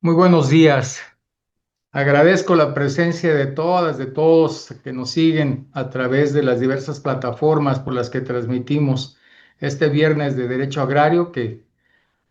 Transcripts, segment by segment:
Muy buenos días. Agradezco la presencia de todas, de todos que nos siguen a través de las diversas plataformas por las que transmitimos este viernes de Derecho Agrario, que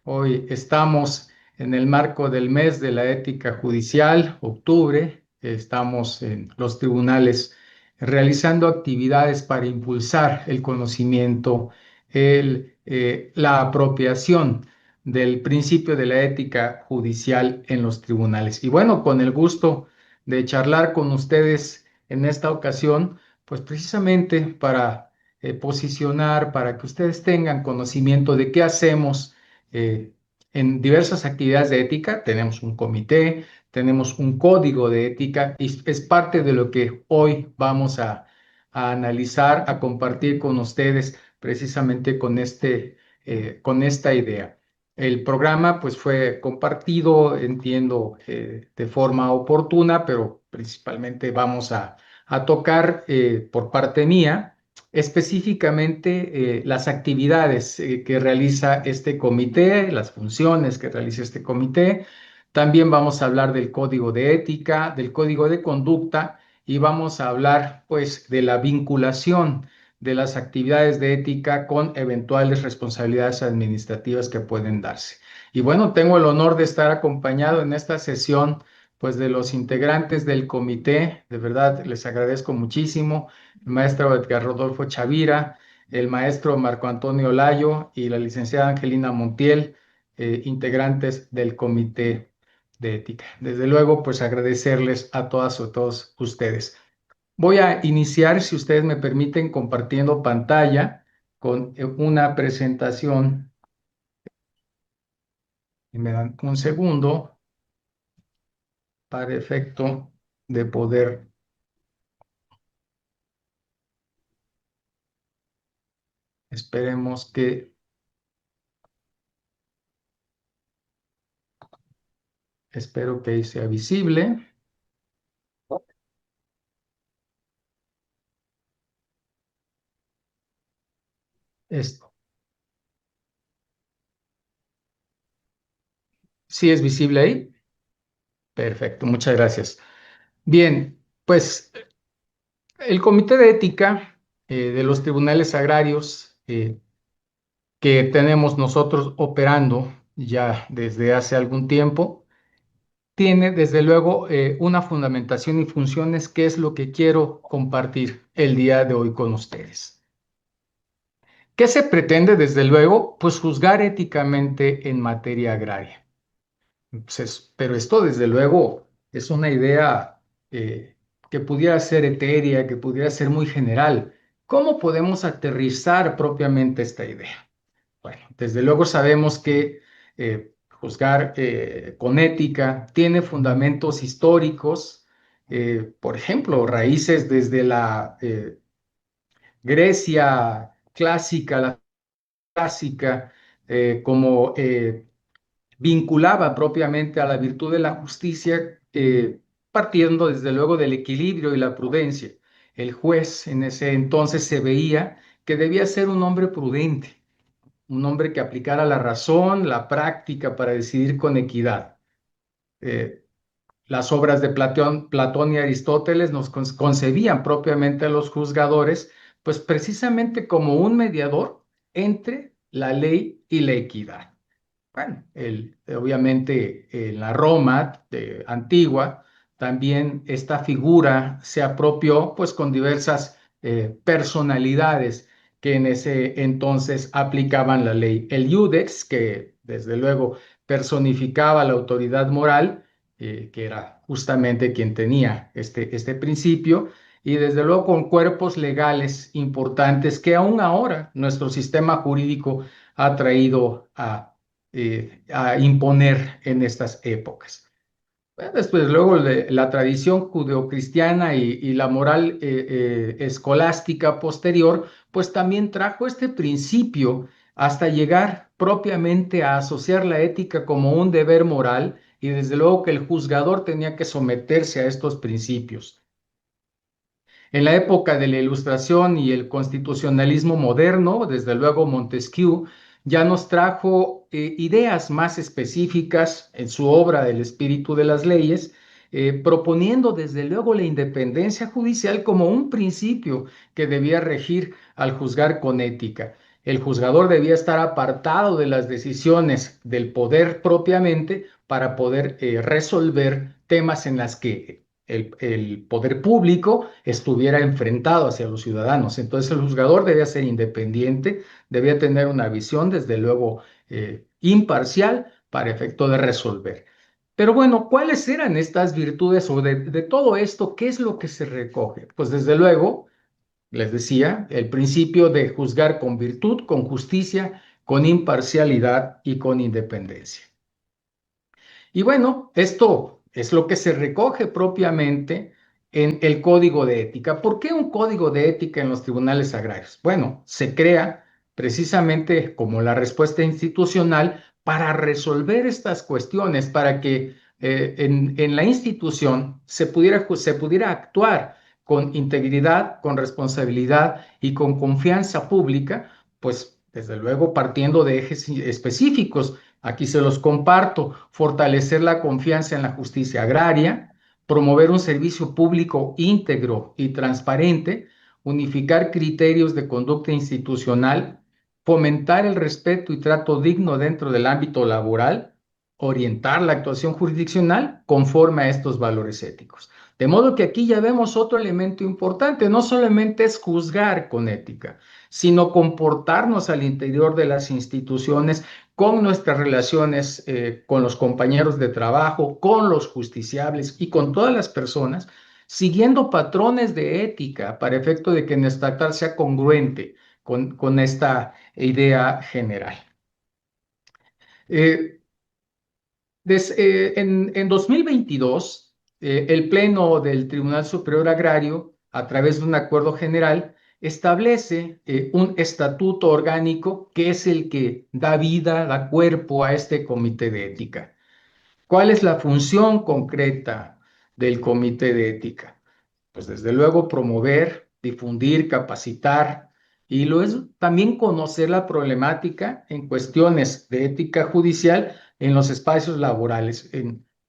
hoy estamos en el marco del mes de la ética judicial, octubre. Estamos en los tribunales realizando actividades para impulsar el conocimiento, la apropiación del principio de la ética judicial en los tribunales. Y bueno, con el gusto de charlar con ustedes en esta ocasión, pues precisamente para posicionar, para que ustedes tengan conocimiento de qué hacemos eh, en diversas actividades de ética. Tenemos un comité, tenemos un código de ética y es parte de lo que hoy vamos a analizar, a compartir con ustedes precisamente con esta idea. El programa pues fue compartido, entiendo, de forma oportuna, pero principalmente vamos a tocar por parte mía específicamente las actividades que realiza este comité, las funciones que realiza este comité. También vamos a hablar del código de ética, del código de conducta y vamos a hablar pues de la vinculación de las actividades de ética con eventuales responsabilidades administrativas que pueden darse. Y bueno, tengo el honor de estar acompañado en esta sesión pues de los integrantes del comité. De verdad les agradezco muchísimo el maestro Edgar Rodolfo Chavira, el maestro Marco Antonio Layo y la licenciada Angelina Montiel, integrantes del Comité de Ética. Desde luego, pues agradecerles a todas o todos ustedes. Voy a iniciar, si ustedes me permiten, compartiendo pantalla con una presentación. Y me dan un segundo para efecto de poder, esperemos que, espero que sea visible. Esto, ¿sí es visible ahí? Perfecto, muchas gracias. Bien, pues el Comité de Ética de los Tribunales Agrarios que tenemos nosotros operando ya desde hace algún tiempo, tiene desde luego una fundamentación y funciones que es lo que quiero compartir el día de hoy con ustedes. ¿Qué se pretende desde luego? Pues juzgar éticamente en materia agraria. Entonces, pero esto desde luego es una idea que pudiera ser etérea, que pudiera ser muy general. ¿Cómo podemos aterrizar propiamente esta idea? Bueno, desde luego sabemos que juzgar con ética tiene fundamentos históricos, por ejemplo, raíces desde la Grecia clásica, la clásica, como vinculaba propiamente a la virtud de la justicia, partiendo desde luego del equilibrio y la prudencia. El juez en ese entonces se veía que debía ser un hombre prudente, un hombre que aplicara la razón, la práctica para decidir con equidad. Eh, las obras de Platón y Aristóteles nos concebían propiamente a los juzgadores, pues precisamente como un mediador entre la ley y la equidad. Bueno, obviamente en la Roma antigua también esta figura se apropió pues con diversas personalidades que en ese entonces aplicaban la ley. El iudex, que desde luego personificaba la autoridad moral, que era justamente quien tenía este principio, y desde luego con cuerpos legales importantes que aún ahora nuestro sistema jurídico ha traído a imponer en estas épocas. Bueno, después, luego la tradición judeocristiana y la moral escolástica posterior, pues también trajo este principio hasta llegar propiamente a asociar la ética como un deber moral y desde luego que el juzgador tenía que someterse a estos principios. En la época de la Ilustración y el constitucionalismo moderno, desde luego Montesquieu ya nos trajo ideas más específicas en su obra El espíritu de las leyes, proponiendo desde luego la independencia judicial como un principio que debía regir al juzgar con ética. El juzgador debía estar apartado de las decisiones del poder propiamente para poder resolver temas en las que el poder público estuviera enfrentado hacia los ciudadanos. Entonces el juzgador debía ser independiente, debía tener una visión, desde luego, imparcial para efecto de resolver. Pero bueno, ¿cuáles eran estas virtudes o de todo esto? ¿Qué es lo que se recoge? Pues desde luego, les decía, el principio de juzgar con virtud, con justicia, con imparcialidad y con independencia. Y bueno, esto es lo que se recoge propiamente en el Código de Ética. ¿Por qué un Código de Ética en los tribunales agrarios? Bueno, se crea precisamente como la respuesta institucional para resolver estas cuestiones, para que en la institución se pudiera actuar con integridad, con responsabilidad y con confianza pública, pues desde luego partiendo de ejes específicos. Aquí se los comparto: fortalecer la confianza en la justicia agraria, promover un servicio público íntegro y transparente, unificar criterios de conducta institucional, fomentar el respeto y trato digno dentro del ámbito laboral, orientar la actuación jurisdiccional conforme a estos valores éticos. De modo que aquí ya vemos otro elemento importante: no solamente es juzgar con ética, sino comportarnos al interior de las instituciones con nuestras relaciones con los compañeros de trabajo, con los justiciables y con todas las personas, siguiendo patrones de ética para efecto de que nuestra actuar sea congruente con esta idea general. Eh, en 2022, el Pleno del Tribunal Superior Agrario, a través de un acuerdo general, establece un estatuto orgánico que es el que da vida, da cuerpo a este comité de ética. ¿Cuál es la función concreta del comité de ética? Pues desde luego promover, difundir, capacitar, y lo es también conocer la problemática en cuestiones de ética judicial en los espacios laborales,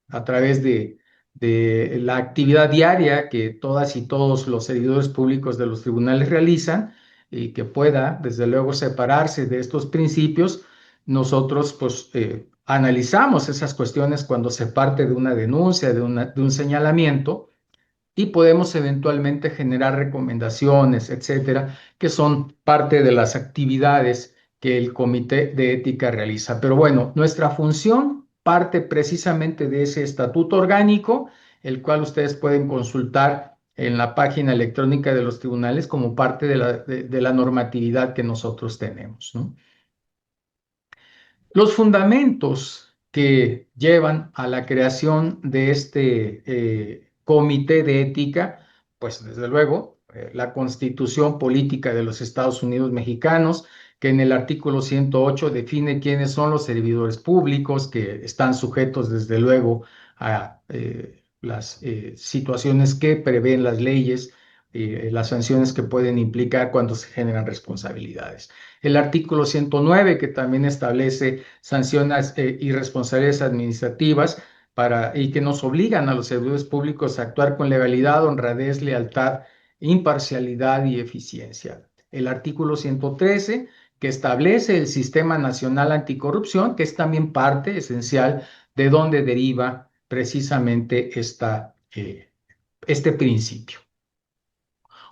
a través de la actividad diaria que todas y todos los servidores públicos de los tribunales realizan, y que pueda desde luego separarse de estos principios. Nosotros pues analizamos esas cuestiones cuando se parte de una denuncia, de un señalamiento, y podemos eventualmente generar recomendaciones, etcétera, que son parte de las actividades que el Comité de Ética realiza. Pero bueno, nuestra función parte precisamente de ese estatuto orgánico, el cual ustedes pueden consultar en la página electrónica de los tribunales como parte de la normatividad que nosotros tenemos, ¿no? Los fundamentos que llevan a la creación de este comité de ética, pues desde luego, la Constitución Política de los Estados Unidos Mexicanos, que en el artículo 108 define quiénes son los servidores públicos, que están sujetos desde luego a las situaciones que prevén las leyes, las sanciones que pueden implicar cuando se generan responsabilidades. El artículo 109, que también establece sanciones y responsabilidades administrativas y que nos obligan a los servidores públicos a actuar con legalidad, honradez, lealtad, imparcialidad y eficiencia. El artículo 113, que establece el Sistema Nacional Anticorrupción, que es también parte esencial de donde deriva precisamente este principio.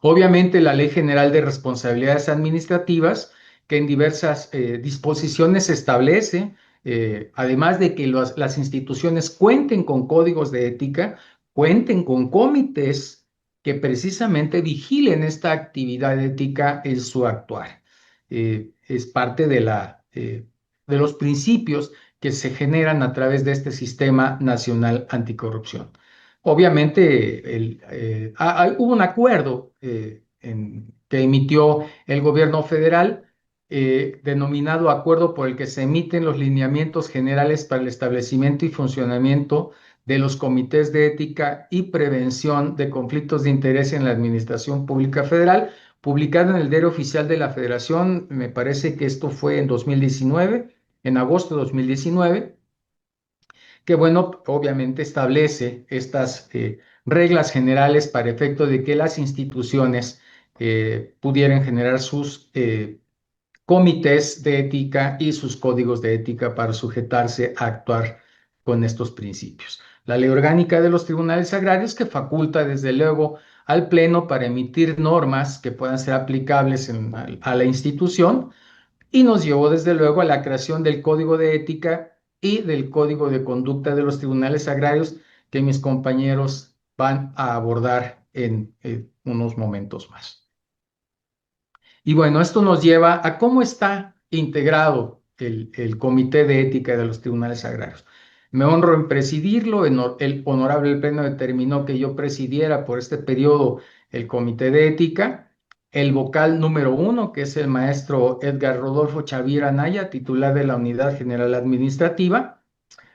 Obviamente, la Ley General de Responsabilidades Administrativas, que en diversas disposiciones establece, además de que las instituciones cuenten con códigos de ética, cuenten con comités que precisamente vigilen esta actividad ética en su actuar. Es parte de los principios que se generan a través de este Sistema Nacional Anticorrupción. Obviamente, hubo un acuerdo que emitió el gobierno federal, denominado Acuerdo por el que se emiten los lineamientos generales para el establecimiento y funcionamiento de los comités de ética y prevención de conflictos de interés en la Administración Pública Federal, publicado en el Diario Oficial de la Federación. Me parece que esto fue en 2019, en agosto de 2019, que bueno, obviamente establece estas reglas generales para efecto de que las instituciones pudieran generar sus comités de ética y sus códigos de ética para sujetarse a actuar con estos principios. La ley orgánica de los tribunales agrarios que faculta desde luego al Pleno para emitir normas que puedan ser aplicables a la institución y nos llevó desde luego a la creación del Código de Ética y del Código de Conducta de los Tribunales Agrarios que mis compañeros van a abordar en unos momentos más. Y bueno, esto nos lleva a cómo está integrado el Comité de Ética de los Tribunales Agrarios. Me honro en presidirlo. El honorable Pleno determinó que yo presidiera por este periodo el Comité de Ética. El vocal número 1, que es el maestro Edgar Rodolfo Chavira Anaya, titular de la Unidad General Administrativa.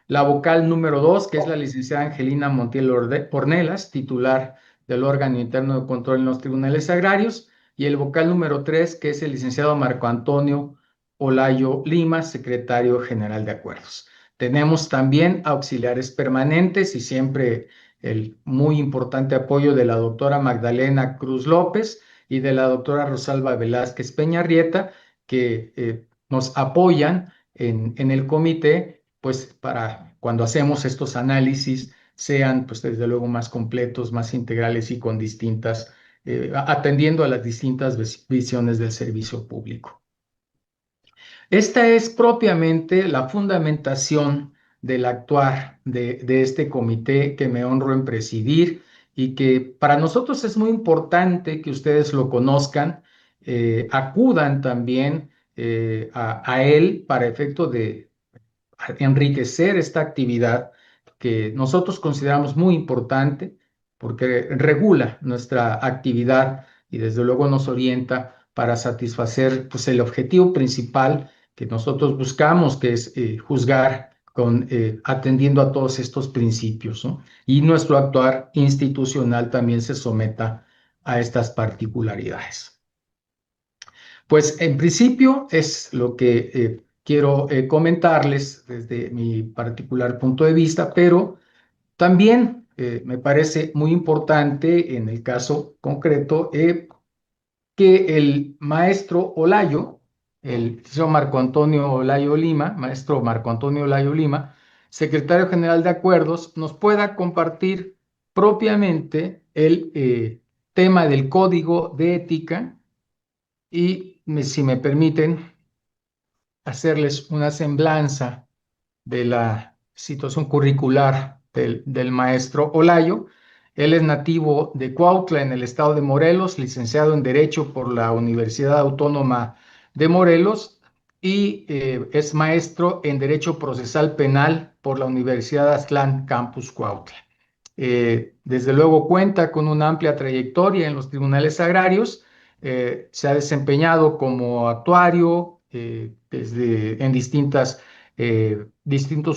La vocal número 2, que es la licenciada Angelina Montiel Ornelas, titular del órgano interno de control en los tribunales agrarios. Y el vocal número 3, que es el licenciado Marco Antonio Olayo Lima, secretario general de acuerdos. Tenemos también auxiliares permanentes y siempre el muy importante apoyo de la doctora Magdalena Cruz López y de la doctora Rosalba Velázquez Peñarrieta, que nos apoyan en el comité, pues para cuando hacemos estos análisis sean, pues desde luego, más completos, más integrales y con distintas, atendiendo a las distintas visiones del servicio público. Esta es propiamente la fundamentación del actuar de este comité que me honro en presidir y que para nosotros es muy importante que ustedes lo conozcan, acudan también a él para efecto de enriquecer esta actividad que nosotros consideramos muy importante porque regula nuestra actividad y desde luego nos orienta para satisfacer pues, el objetivo principal que nosotros buscamos, que es juzgar atendiendo a todos estos principios, ¿no? Y nuestro actuar institucional también se someta a estas particularidades. Pues en principio es lo que quiero comentarles desde mi particular punto de vista, pero también me parece muy importante en el caso concreto que el maestro Olayo, el señor Marco Antonio Olayo Lima, maestro Marco Antonio Olayo Lima, secretario general de Acuerdos, nos pueda compartir propiamente el tema del código de ética y, si me permiten, hacerles una semblanza de la situación curricular del maestro Olayo. Él es nativo de Cuautla, en el estado de Morelos, licenciado en Derecho por la Universidad Autónoma de Morelos y es maestro en Derecho Procesal Penal por la Universidad Aztlán Campus Cuautla. Desde luego cuenta con una amplia trayectoria en los tribunales agrarios. Se ha desempeñado como actuario en distintos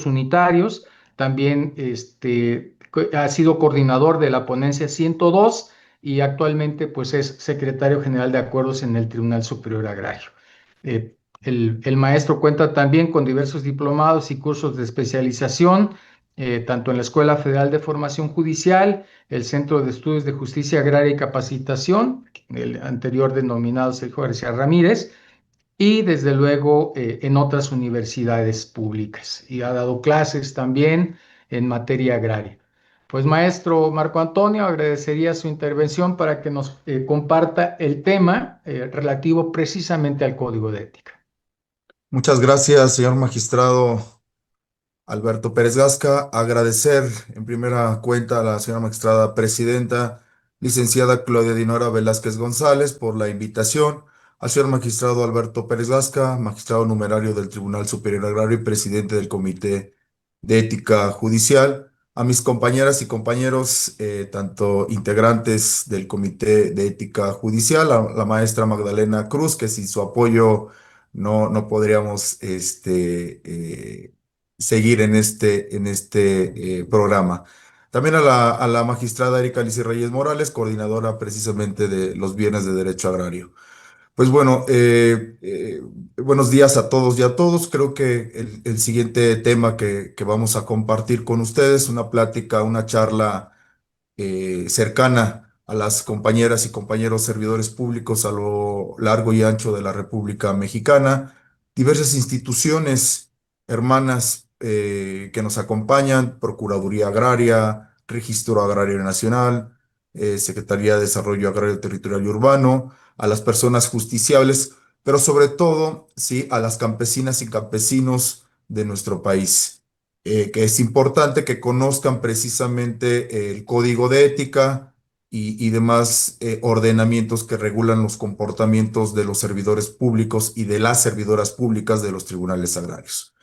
unitarios. También ha sido coordinador de la ponencia 102 y actualmente pues, es secretario general de acuerdos en el Tribunal Superior Agrario. El maestro cuenta también con diversos diplomados y cursos de especialización, tanto en la Escuela Federal de Formación Judicial, el Centro de Estudios de Justicia Agraria y Capacitación, el anterior denominado Sergio García Ramírez, y desde luego en otras universidades públicas. Y ha dado clases también en materia agraria. Pues maestro Marco Antonio, agradecería su intervención para que nos comparta el tema relativo precisamente al Código de Ética. Muchas gracias, señor magistrado Alberto Pérez Gasca. Agradecer en primera cuenta a la señora magistrada presidenta, licenciada Claudia Dinora Velázquez González, por la invitación. Al señor magistrado Alberto Pérez Gasca, magistrado numerario del Tribunal Superior Agrario y presidente del Comité de Ética Judicial. A mis compañeras y compañeros, tanto integrantes del Comité de Ética Judicial, a la maestra Magdalena Cruz, que sin su apoyo no podríamos seguir en este programa. También a la magistrada Erika Alicia Reyes Morales, coordinadora precisamente de los bienes de derecho agrario. Pues bueno, buenos días a todos y a todos. Creo que el siguiente tema que vamos a compartir con ustedes, una plática, una charla cercana a las compañeras y compañeros servidores públicos a lo largo y ancho de la República Mexicana, diversas instituciones hermanas que nos acompañan, Procuraduría Agraria, Registro Agrario Nacional, Secretaría de Desarrollo Agrario Territorial y Urbano, a las personas justiciables, pero sobre todo, sí, a las campesinas y campesinos de nuestro país, que es importante que conozcan precisamente el código de ética y demás ordenamientos que regulan los comportamientos de los servidores públicos y de las servidoras públicas de los tribunales agrarios.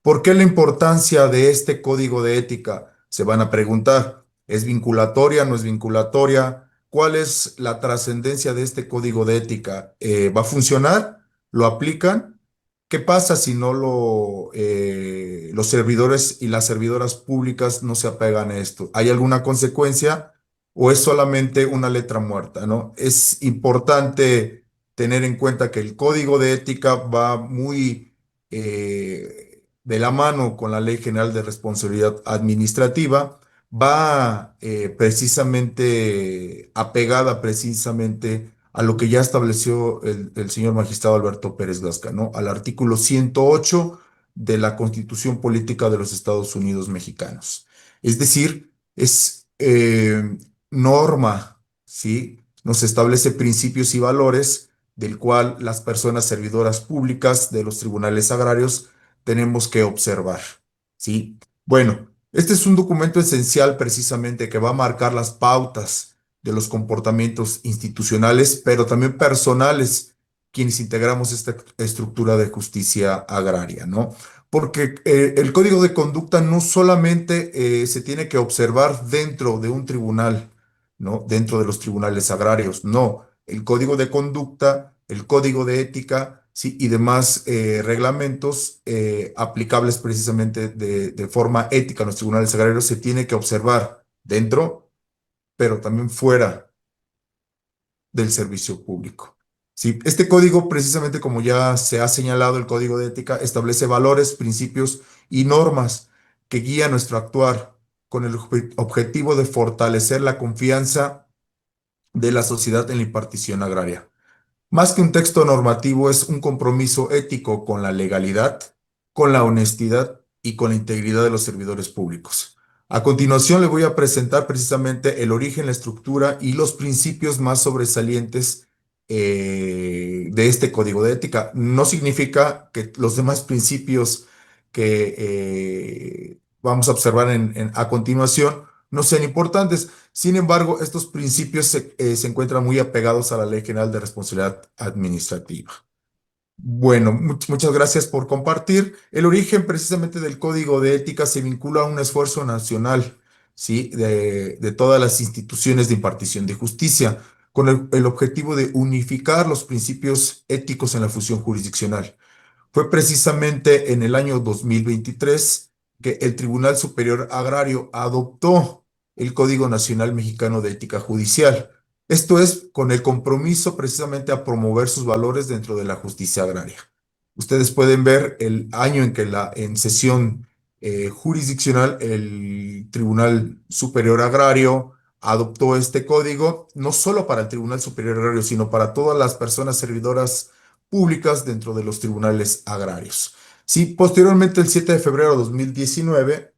¿Por qué la importancia de este código de ética? Se van a preguntar. ¿Es vinculatoria? ¿No es vinculatoria? ¿Cuál es la trascendencia de este código de ética? ¿Va a funcionar? ¿Lo aplican? ¿Qué pasa si no los servidores y las servidoras públicas no se apegan a esto? ¿Hay alguna consecuencia o es solamente una letra muerta, ¿no? Es importante tener en cuenta que el código de ética va muy de la mano con la Ley General de Responsabilidad Administrativa, va precisamente apegada precisamente a lo que ya estableció el señor magistrado Alberto Pérez Gasca, ¿no? Al artículo 108 de la Constitución Política de los Estados Unidos Mexicanos. Es decir, es norma, ¿sí? Nos establece principios y valores del cual las personas servidoras públicas de los tribunales agrarios tenemos que observar, ¿sí? Bueno, este es un documento esencial precisamente que va a marcar las pautas de los comportamientos institucionales, pero también personales, quienes integramos esta estructura de justicia agraria, ¿no? Porque el código de conducta no solamente se tiene que observar dentro de un tribunal, ¿no? Dentro de los tribunales agrarios, no. El código de conducta, el código de ética, sí, y demás reglamentos aplicables precisamente de forma ética en los tribunales agrarios se tiene que observar dentro, pero también fuera del servicio público. Sí, este código, precisamente como ya se ha señalado, el código de ética establece valores, principios y normas que guían nuestro actuar con el objetivo de fortalecer la confianza de la sociedad en la impartición agraria. Más que un texto normativo, es un compromiso ético con la legalidad, con la honestidad y con la integridad de los servidores públicos. A continuación, le voy a presentar precisamente el origen, la estructura y los principios más sobresalientes de este código de ética. No significa que los demás principios que vamos a observar a continuación no sean importantes. Sin embargo, estos principios se encuentran muy apegados a la Ley General de Responsabilidad Administrativa. Bueno, muchas gracias por compartir. El origen precisamente del Código de Ética se vincula a un esfuerzo nacional, ¿sí? De todas las instituciones de impartición de justicia, con el objetivo de unificar los principios éticos en la función jurisdiccional. Fue precisamente en el año 2023 que el Tribunal Superior Agrario adoptó el Código Nacional Mexicano de Ética Judicial. Esto es con el compromiso precisamente a promover sus valores dentro de la justicia agraria. Ustedes pueden ver el año en que en sesión jurisdiccional el Tribunal Superior Agrario adoptó este código, no solo para el Tribunal Superior Agrario, sino para todas las personas servidoras públicas dentro de los tribunales agrarios. Sí, posteriormente, el 7 de febrero de 2019,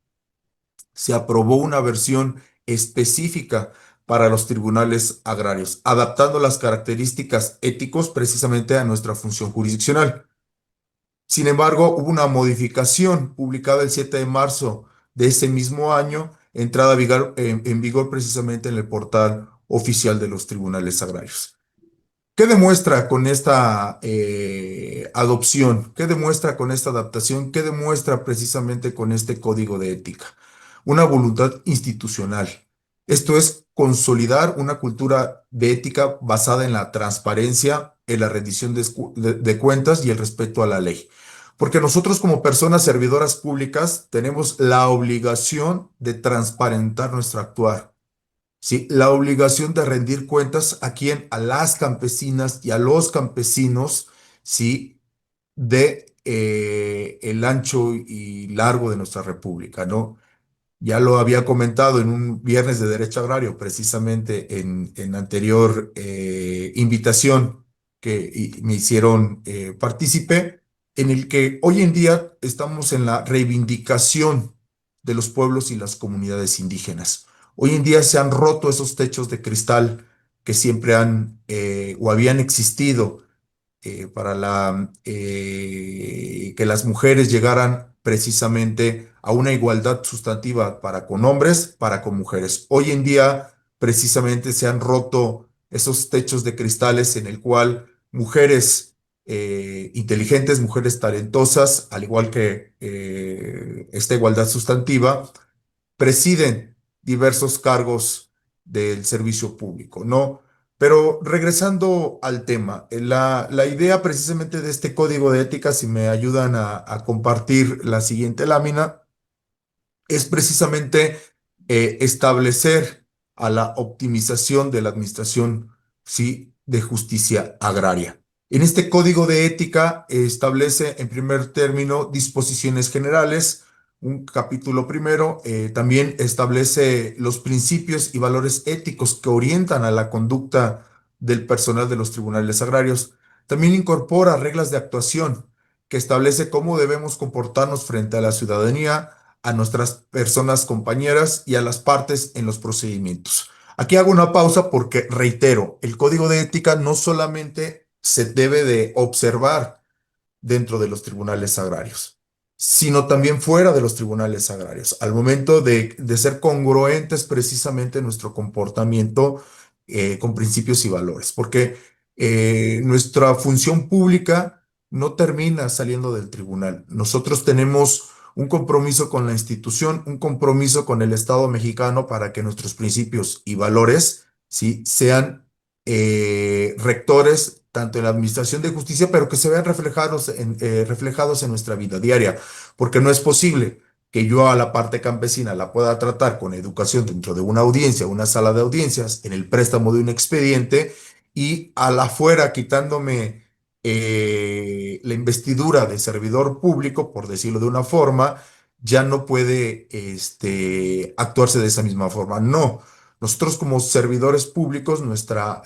se aprobó una versión específica para los tribunales agrarios, adaptando las características éticos precisamente a nuestra función jurisdiccional. Sin embargo, hubo una modificación publicada el 7 de marzo de ese mismo año, entrada en vigor precisamente en el portal oficial de los tribunales agrarios. ¿Qué demuestra con esta adopción? ¿Qué demuestra con esta adaptación? ¿Qué demuestra precisamente con este código de ética? Una voluntad institucional. Esto es consolidar una cultura de ética basada en la transparencia, en la rendición de cuentas y el respeto a la ley. Porque nosotros como personas servidoras públicas tenemos la obligación de transparentar nuestro actuar, ¿sí? La obligación de rendir cuentas a quién, a las campesinas y a los campesinos, ¿sí? De el ancho y largo de nuestra república, ¿no? Ya lo había comentado en un viernes de Derecho Agrario, precisamente en anterior invitación que me hicieron partícipe, en el que hoy en día estamos en la reivindicación de los pueblos y las comunidades indígenas. Hoy en día se han roto esos techos de cristal que siempre han o habían existido para que las mujeres llegaran precisamente a una igualdad sustantiva para con hombres, para con mujeres. Hoy en día precisamente se han roto esos techos de cristales en el cual mujeres inteligentes, mujeres talentosas, al igual que esta igualdad sustantiva, presiden diversos cargos del servicio público, ¿no? Pero regresando al tema, la idea precisamente de este código de ética, si me ayudan a compartir la siguiente lámina, es precisamente establecer a la optimización de la administración, sí, de justicia agraria. En este código de ética establece en primer término disposiciones generales, un capítulo primero, también establece los principios y valores éticos que orientan a la conducta del personal de los tribunales agrarios. También incorpora reglas de actuación que establece cómo debemos comportarnos frente a la ciudadanía, a nuestras personas compañeras y a las partes en los procedimientos. Aquí hago una pausa porque, reitero, el código de ética no solamente se debe de observar dentro de los tribunales agrarios, sino también fuera de los tribunales agrarios, al momento de ser congruentes precisamente en nuestro comportamiento con principios y valores, porque nuestra función pública no termina saliendo del tribunal. Nosotros tenemos un compromiso con la institución, un compromiso con el Estado mexicano para que nuestros principios y valores, ¿sí?, sean rectores tanto en la administración de justicia, pero que se vean reflejados en nuestra vida diaria, porque no es posible que yo a la parte campesina la pueda tratar con educación dentro de una audiencia, una sala de audiencias, en el préstamo de un expediente, y a la afuera quitándome la investidura de servidor público, por decirlo de una forma, ya no puede actuarse de esa misma forma. No. Nosotros como servidores públicos, nuestra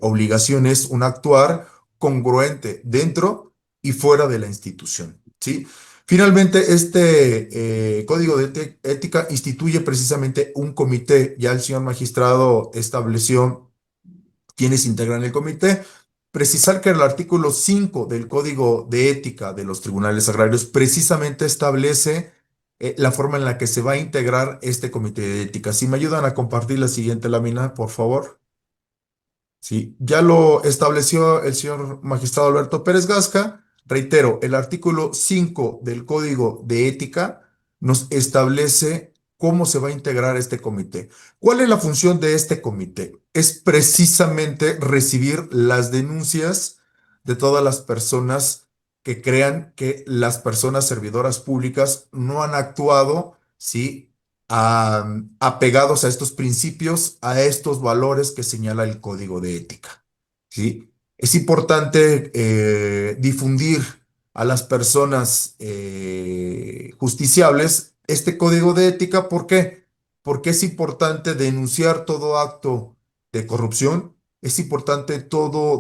obligación es un actuar congruente dentro y fuera de la institución, ¿sí? Finalmente, este código de ética instituye precisamente un comité. Ya el señor magistrado estableció quienes integran el comité. Precisar que el artículo 5 del Código de Ética de los Tribunales Agrarios precisamente establece la forma en la que se va a integrar este comité de ética. Si me ayudan a compartir la siguiente lámina, por favor. Sí, ya lo estableció el señor magistrado Alberto Pérez Gasca. Reitero, el artículo 5 del Código de Ética nos establece cómo se va a integrar este comité. ¿Cuál es la función de este comité? Es precisamente recibir las denuncias de todas las personas que crean que las personas servidoras públicas no han actuado, ¿sí?, apegados a estos principios, a estos valores que señala el Código de Ética, ¿sí? Es importante difundir a las personas justiciables este Código de Ética. ¿Por qué? Porque es importante denunciar todo acto de corrupción, es importante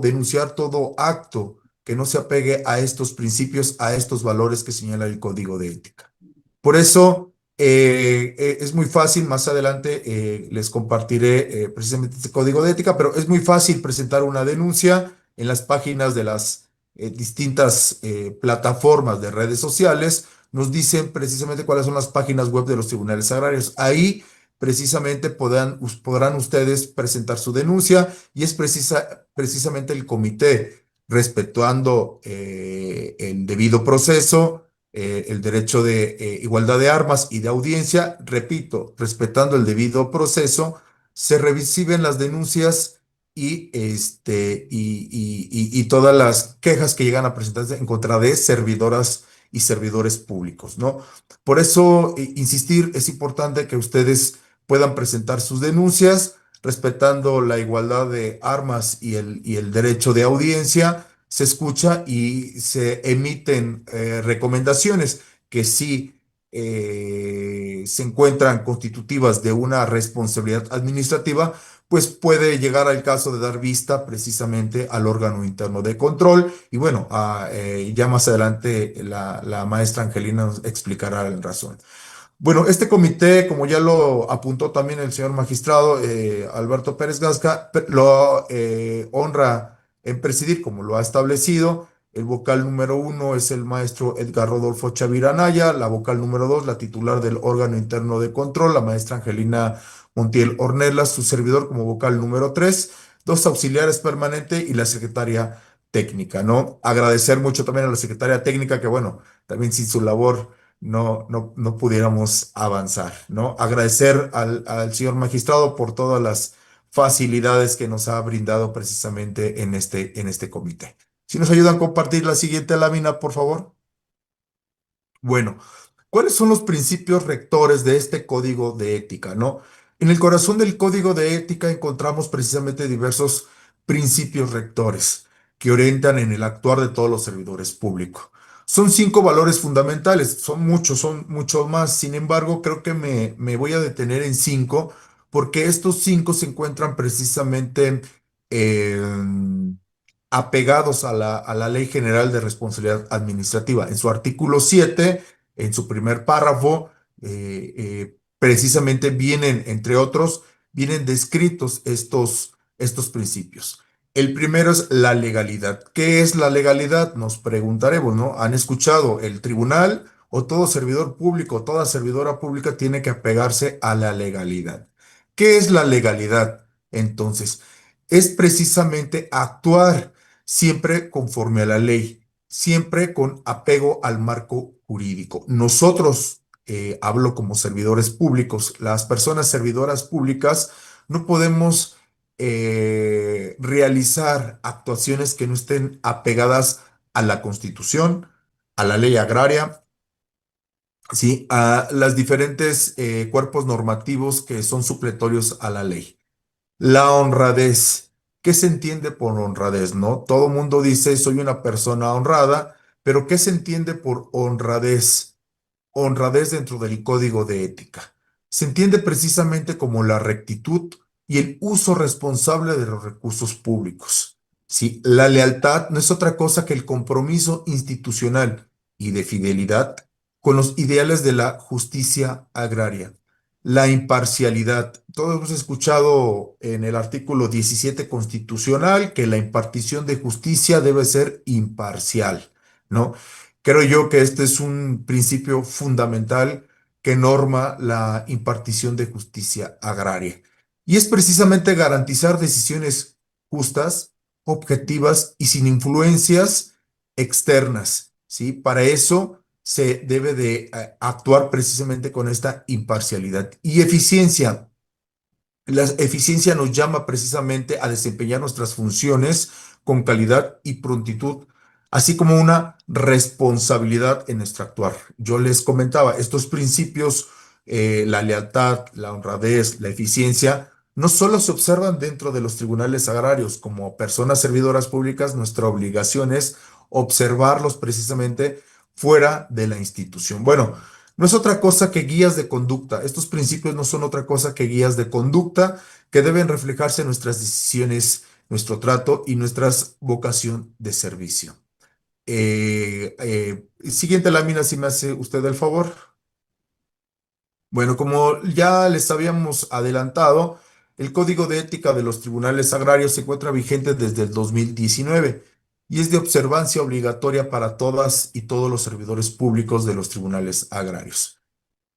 denunciar todo acto que no se apegue a estos principios, a estos valores que señala el Código de Ética. Por eso es muy fácil, más adelante les compartiré precisamente este código de ética, pero es muy fácil presentar una denuncia en las páginas de las distintas plataformas de redes sociales. Nos dicen precisamente cuáles son las páginas web de los tribunales agrarios. Ahí precisamente podrán ustedes presentar su denuncia, y es precisamente el comité, respetando el debido proceso, el derecho de igualdad de armas y de audiencia, repito, respetando el debido proceso, se reciben las denuncias y todas las quejas que llegan a presentarse en contra de servidoras y servidores públicos, ¿no? Por eso, insistir, es importante que ustedes puedan presentar sus denuncias. respetando la igualdad de armas y el derecho de audiencia, se escucha y se emiten recomendaciones que sí se encuentran constitutivas de una responsabilidad administrativa, pues puede llegar al caso de dar vista precisamente al órgano interno de control. Y bueno, ya más adelante la maestra Angelina nos explicará la razón. Bueno, este comité, como ya lo apuntó también el señor magistrado Alberto Pérez Gasca, lo honra en presidir, como lo ha establecido. El vocal número uno es el maestro Edgar Rodolfo Chavira Anaya, la vocal número dos, la titular del órgano interno de control, la maestra Angelina Montiel Ornelas, su servidor como vocal número tres, dos auxiliares permanentes y la secretaria técnica, ¿no? Agradecer mucho también a la secretaria técnica, que bueno, también sin su labor no pudiéramos avanzar, ¿no? Agradecer al señor magistrado por todas las facilidades que nos ha brindado precisamente en este comité. Si nos ayudan a compartir la siguiente lámina, por favor. Bueno, ¿cuáles son los principios rectores de este código de ética, no? En el corazón del código de ética encontramos precisamente diversos principios rectores que orientan en el actuar de todos los servidores públicos. Son cinco valores fundamentales, son muchos más. Sin embargo, creo que me voy a detener en cinco porque estos cinco se encuentran precisamente apegados a a la Ley General de Responsabilidad Administrativa. En su artículo 7, en su primer párrafo, precisamente vienen, entre otros, vienen descritos estos principios. El primero es la legalidad. ¿Qué es la legalidad? Nos preguntaremos, ¿no? ¿Han escuchado? El tribunal o todo servidor público, toda servidora pública tiene que apegarse a la legalidad. ¿Qué es la legalidad? Entonces, es precisamente actuar siempre conforme a la ley, siempre con apego al marco jurídico. Nosotros, hablo como servidores públicos, las personas servidoras públicas, no podemos realizar actuaciones que no estén apegadas a la Constitución, a la ley agraria, ¿sí? A las diferentes cuerpos normativos que son supletorios a la ley. La honradez. ¿Qué se entiende por honradez, no? Todo mundo dice soy una persona honrada, pero ¿qué se entiende por honradez? Honradez dentro del código de ética. Se entiende precisamente como la rectitud y el uso responsable de los recursos públicos. Sí, la lealtad no es otra cosa que el compromiso institucional y de fidelidad con los ideales de la justicia agraria. La imparcialidad. Todos hemos escuchado en el artículo 17 constitucional que la impartición de justicia debe ser imparcial, ¿no? Creo yo que este es un principio fundamental que norma la impartición de justicia agraria. Y es precisamente garantizar decisiones justas, objetivas y sin influencias externas, ¿sí? Para eso se debe de actuar precisamente con esta imparcialidad. Y eficiencia. La eficiencia nos llama precisamente a desempeñar nuestras funciones con calidad y prontitud, así como una responsabilidad en nuestro actuar. Yo les comentaba, estos principios, la lealtad, la honradez, la eficiencia, no solo se observan dentro de los tribunales agrarios. Como personas servidoras públicas, nuestra obligación es observarlos precisamente fuera de la institución. Bueno, no es otra cosa que guías de conducta. Estos principios no son otra cosa que guías de conducta que deben reflejarse en nuestras decisiones, nuestro trato y nuestra vocación de servicio. Siguiente lámina, si me hace usted el favor. Bueno, como ya les habíamos adelantado, el Código de Ética de los Tribunales Agrarios se encuentra vigente desde el 2019 y es de observancia obligatoria para todas y todos los servidores públicos de los tribunales agrarios.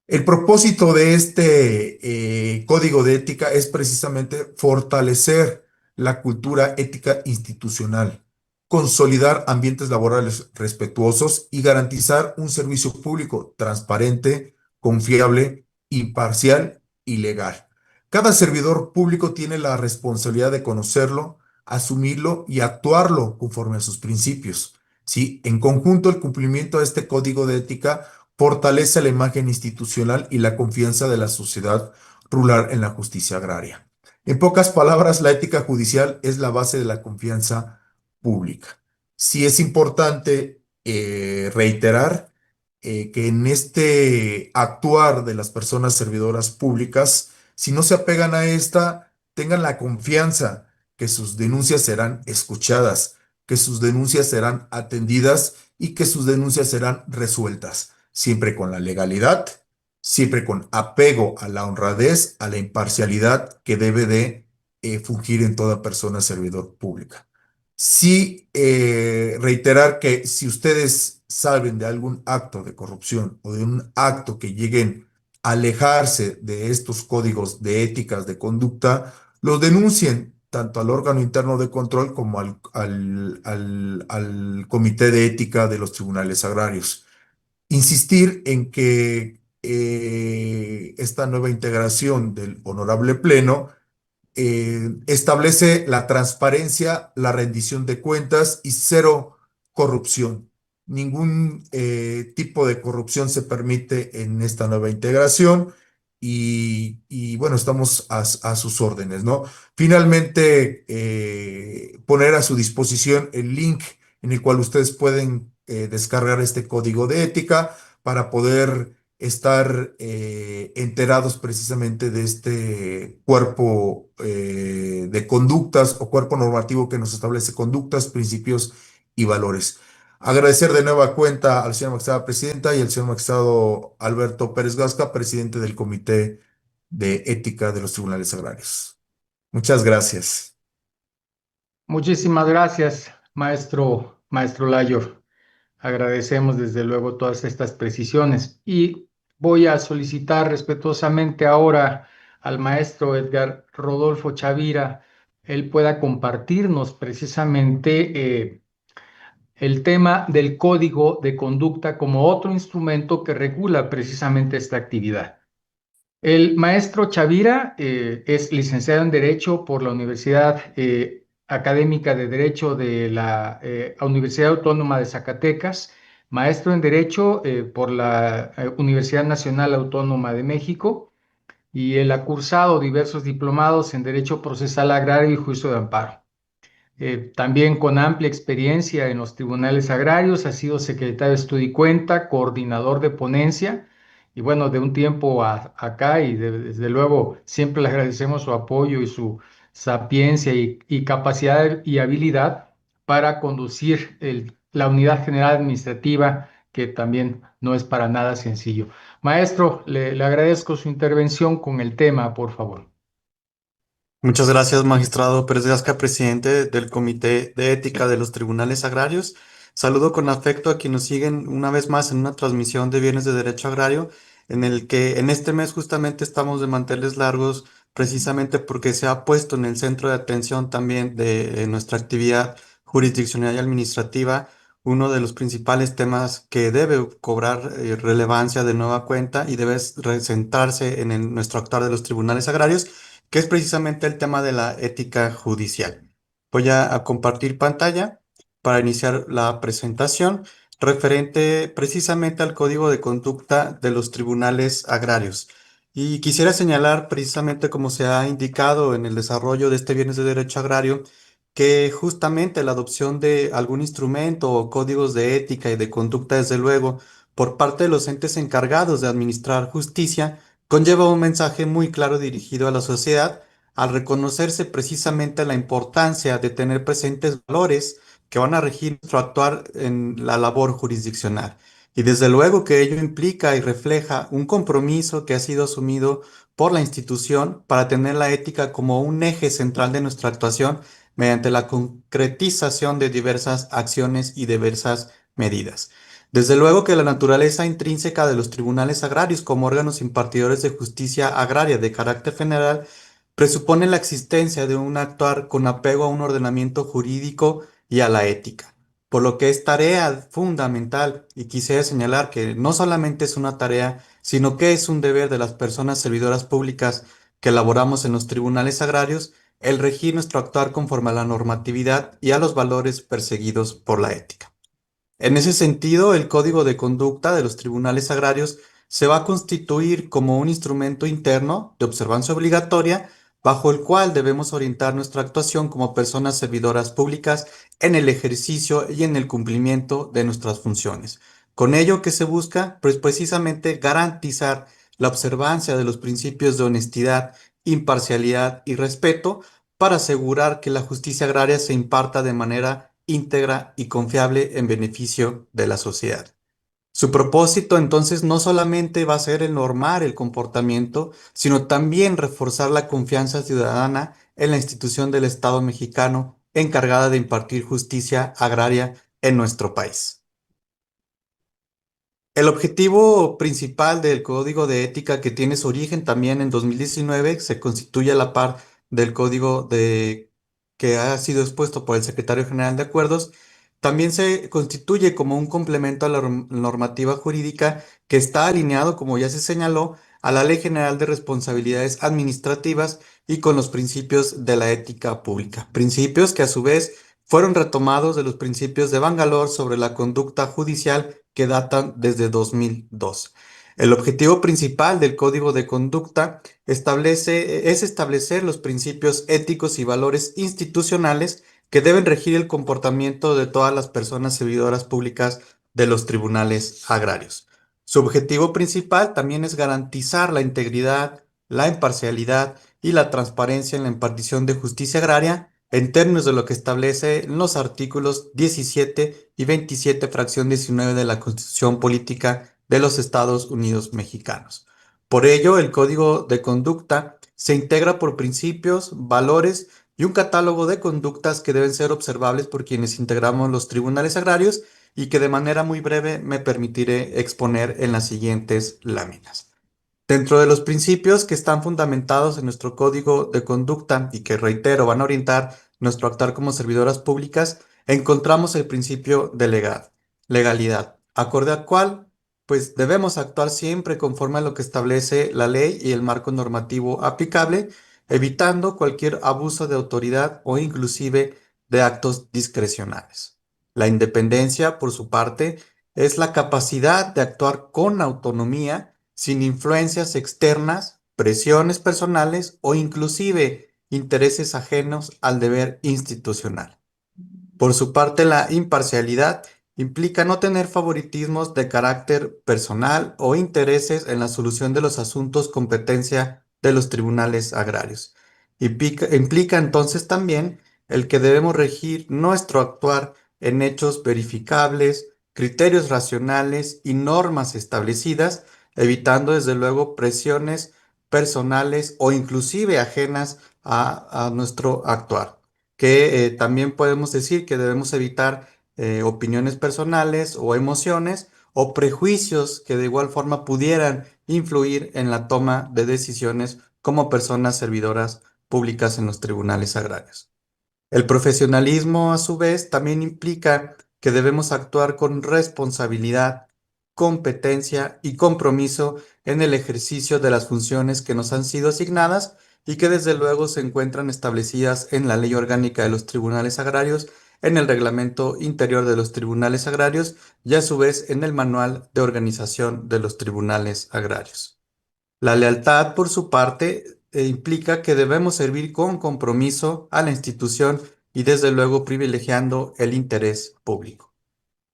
El propósito de este código de ética es precisamente fortalecer la cultura ética institucional, consolidar ambientes laborales respetuosos y garantizar un servicio público transparente, confiable, imparcial y legal. Cada servidor público tiene la responsabilidad de conocerlo, asumirlo y actuarlo conforme a sus principios. ¿Sí? En conjunto, el cumplimiento de este código de ética fortalece la imagen institucional y la confianza de la sociedad rural en la justicia agraria. En pocas palabras, la ética judicial es la base de la confianza pública. Sí es importante reiterar que en este actuar de las personas servidoras públicas, si no se apegan a esta, tengan la confianza que sus denuncias serán escuchadas, que sus denuncias serán atendidas y que sus denuncias serán resueltas, siempre con la legalidad, siempre con apego a la honradez, a la imparcialidad que debe de fungir en toda persona servidor pública. Sí, reiterar que si ustedes saben de algún acto de corrupción o de un acto que lleguen a alejarse de estos códigos de éticas de conducta, los denuncien tanto al órgano interno de control como al Comité de Ética de los Tribunales Agrarios. Insistir en que esta nueva integración del Honorable Pleno establece la transparencia, la rendición de cuentas y cero corrupción. Ningún tipo de corrupción se permite en esta nueva integración y bueno, estamos a sus órdenes, ¿no? Finalmente, poner a su disposición el link en el cual ustedes pueden descargar este código de ética para poder estar enterados precisamente de este cuerpo de conductas o cuerpo normativo que nos establece conductas, principios y valores. Agradecer de nueva cuenta al señor magistrado presidenta y al señor magistrado Alberto Pérez Gasca, presidente del Comité de Ética de los Tribunales Agrarios. Muchas gracias. Muchísimas gracias, maestro Layor. Agradecemos desde luego todas estas precisiones y voy a solicitar respetuosamente ahora al maestro Edgar Rodolfo Chavira, él pueda compartirnos precisamente el tema del código de conducta como otro instrumento que regula precisamente esta actividad. El maestro Chavira es licenciado en Derecho por la Universidad Académica de Derecho de la Universidad Autónoma de Zacatecas, maestro en Derecho por la Universidad Nacional Autónoma de México y él ha cursado diversos diplomados en Derecho Procesal Agrario y Juicio de Amparo. También con amplia experiencia en los tribunales agrarios, ha sido secretario de Estudio y Cuenta, coordinador de ponencia, y bueno, de un tiempo acá, y desde luego siempre le agradecemos su apoyo y su sapiencia y capacidad y habilidad para conducir la Unidad General Administrativa, que también no es para nada sencillo. Maestro, le agradezco su intervención con el tema, por favor. Muchas gracias, magistrado Pérez Gasca, presidente del Comité de Ética de los Tribunales Agrarios. Saludo con afecto a quienes nos siguen una vez más en una transmisión de Viernes de Derecho Agrario, en el que en este mes justamente estamos de manteles largos, precisamente porque se ha puesto en el centro de atención también de nuestra actividad jurisdiccional y administrativa uno de los principales temas que debe cobrar relevancia de nueva cuenta y debe centrarse en nuestro actuar de los tribunales agrarios, que es precisamente el tema de la ética judicial. Voy a compartir pantalla para iniciar la presentación referente precisamente al código de conducta de los tribunales agrarios. Y quisiera señalar precisamente como se ha indicado en el desarrollo de este Viernes de Derecho Agrario, que justamente la adopción de algún instrumento o códigos de ética y de conducta, desde luego, por parte de los entes encargados de administrar justicia, conlleva un mensaje muy claro dirigido a la sociedad al reconocerse precisamente la importancia de tener presentes valores que van a regir nuestro actuar en la labor jurisdiccional. Y desde luego que ello implica y refleja un compromiso que ha sido asumido por la institución para tener la ética como un eje central de nuestra actuación mediante la concretización de diversas acciones y diversas medidas. Desde luego que la naturaleza intrínseca de los tribunales agrarios como órganos impartidores de justicia agraria de carácter general presupone la existencia de un actuar con apego a un ordenamiento jurídico y a la ética, por lo que es tarea fundamental, y quisiera señalar que no solamente es una tarea, sino que es un deber de las personas servidoras públicas que elaboramos en los tribunales agrarios, el regir nuestro actuar conforme a la normatividad y a los valores perseguidos por la ética. En ese sentido, el Código de Conducta de los Tribunales Agrarios se va a constituir como un instrumento interno de observancia obligatoria bajo el cual debemos orientar nuestra actuación como personas servidoras públicas en el ejercicio y en el cumplimiento de nuestras funciones. Con ello que se busca, pues precisamente garantizar la observancia de los principios de honestidad, imparcialidad y respeto para asegurar que la justicia agraria se imparta de manera íntegra y confiable en beneficio de la sociedad. Su propósito entonces no solamente va a ser el normar el comportamiento, sino también reforzar la confianza ciudadana en la institución del Estado mexicano encargada de impartir justicia agraria en nuestro país. El objetivo principal del Código de Ética, que tiene su origen también en 2019, se constituye a la par del que ha sido expuesto por el Secretario General de Acuerdos, también se constituye como un complemento a la normativa jurídica que está alineado, como ya se señaló, a la Ley General de Responsabilidades Administrativas y con los principios de la ética pública. Principios que a su vez fueron retomados de los principios de Bangalore sobre la conducta judicial que datan desde 2002. El objetivo principal del Código de Conducta es establecer los principios éticos y valores institucionales que deben regir el comportamiento de todas las personas servidoras públicas de los tribunales agrarios. Su objetivo principal también es garantizar la integridad, la imparcialidad y la transparencia en la impartición de justicia agraria en términos de lo que establece los artículos 17 y 27, fracción 19 de la Constitución Política de los Estados Unidos Mexicanos. Por ello, el Código de Conducta se integra por principios, valores y un catálogo de conductas que deben ser observables por quienes integramos los tribunales agrarios y que de manera muy breve me permitiré exponer en las siguientes láminas. Dentro de los principios que están fundamentados en nuestro código de conducta y que, reitero, van a orientar nuestro actuar como servidoras públicas, encontramos el principio de legalidad, acorde al cual, pues debemos actuar siempre conforme a lo que establece la ley y el marco normativo aplicable, evitando cualquier abuso de autoridad o inclusive de actos discrecionales. La independencia, por su parte, es la capacidad de actuar con autonomía sin influencias externas, presiones personales o inclusive intereses ajenos al deber institucional. Por su parte, la imparcialidad implica no tener favoritismos de carácter personal o intereses en la solución de los asuntos competencia de los tribunales agrarios. Implica entonces también el que debemos regir nuestro actuar en hechos verificables, criterios racionales y normas establecidas, evitando desde luego presiones personales o inclusive ajenas a nuestro actuar. Que también podemos decir que debemos evitar opiniones personales o emociones o prejuicios que de igual forma pudieran influir en la toma de decisiones como personas servidoras públicas en los tribunales agrarios. El profesionalismo, a su vez, también implica que debemos actuar con responsabilidad, competencia y compromiso en el ejercicio de las funciones que nos han sido asignadas y que desde luego se encuentran establecidas en la Ley Orgánica de los Tribunales Agrarios, en el Reglamento Interior de los Tribunales Agrarios y a su vez en el Manual de Organización de los Tribunales Agrarios. La lealtad, por su parte, implica que debemos servir con compromiso a la institución y desde luego privilegiando el interés público.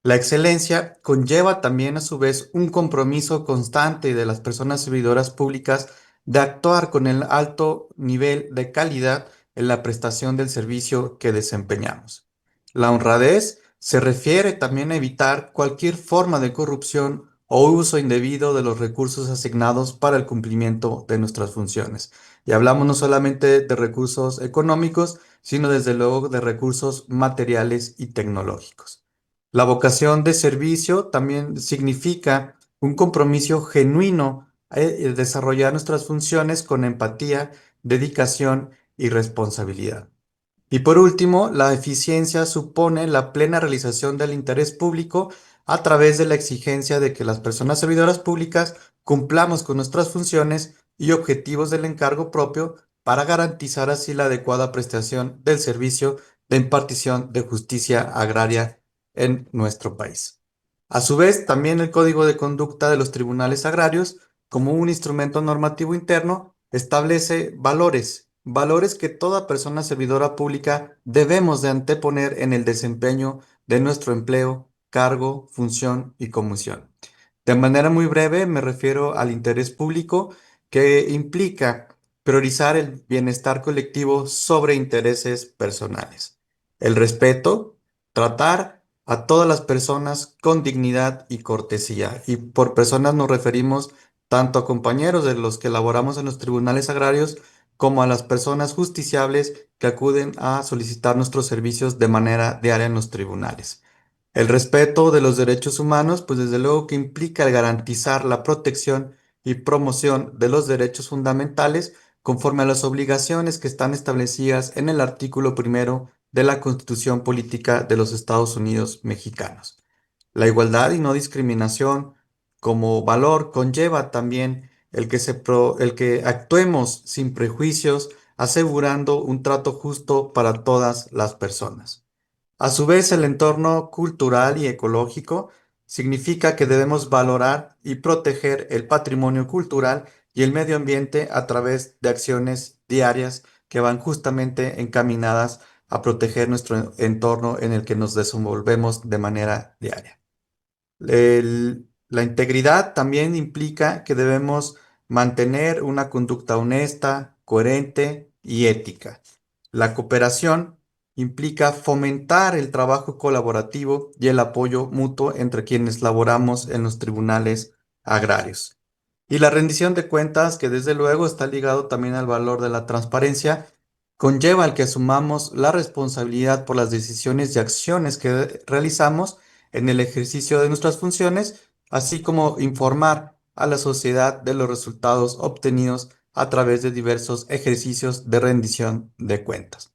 La excelencia conlleva también a su vez un compromiso constante de las personas servidoras públicas de actuar con el alto nivel de calidad en la prestación del servicio que desempeñamos. La honradez se refiere también a evitar cualquier forma de corrupción o uso indebido de los recursos asignados para el cumplimiento de nuestras funciones. Y hablamos no solamente de recursos económicos, sino desde luego de recursos materiales y tecnológicos. La vocación de servicio también significa un compromiso genuino a desarrollar nuestras funciones con empatía, dedicación y responsabilidad. Y por último, la eficiencia supone la plena realización del interés público a través de la exigencia de que las personas servidoras públicas cumplamos con nuestras funciones y objetivos del encargo propio para garantizar así la adecuada prestación del servicio de impartición de justicia agraria en nuestro país. A su vez, también el Código de Conducta de los Tribunales Agrarios, como un instrumento normativo interno, establece valores valores que toda persona servidora pública debemos de anteponer en el desempeño de nuestro empleo, cargo, función y comisión. De manera muy breve, me refiero al interés público, que implica priorizar el bienestar colectivo sobre intereses personales. El respeto, tratar a todas las personas con dignidad y cortesía. Y por personas nos referimos tanto a compañeros de los que laboramos en los tribunales agrarios como a las personas justiciables que acuden a solicitar nuestros servicios de manera diaria en los tribunales. El respeto de los derechos humanos, pues desde luego que implica el garantizar la protección y promoción de los derechos fundamentales conforme a las obligaciones que están establecidas en el artículo primero de la Constitución Política de los Estados Unidos Mexicanos. La igualdad y no discriminación como valor conlleva también el que actuemos sin prejuicios, asegurando un trato justo para todas las personas. A su vez, el entorno cultural y ecológico significa que debemos valorar y proteger el patrimonio cultural y el medio ambiente a través de acciones diarias que van justamente encaminadas a proteger nuestro entorno en el que nos desenvolvemos de manera diaria. La integridad también implica que debemos mantener una conducta honesta, coherente y ética. La cooperación implica fomentar el trabajo colaborativo y el apoyo mutuo entre quienes laboramos en los tribunales agrarios. Y la rendición de cuentas, que desde luego está ligado también al valor de la transparencia, conlleva el que asumamos la responsabilidad por las decisiones y acciones que realizamos en el ejercicio de nuestras funciones, así como informar a la sociedad de los resultados obtenidos a través de diversos ejercicios de rendición de cuentas.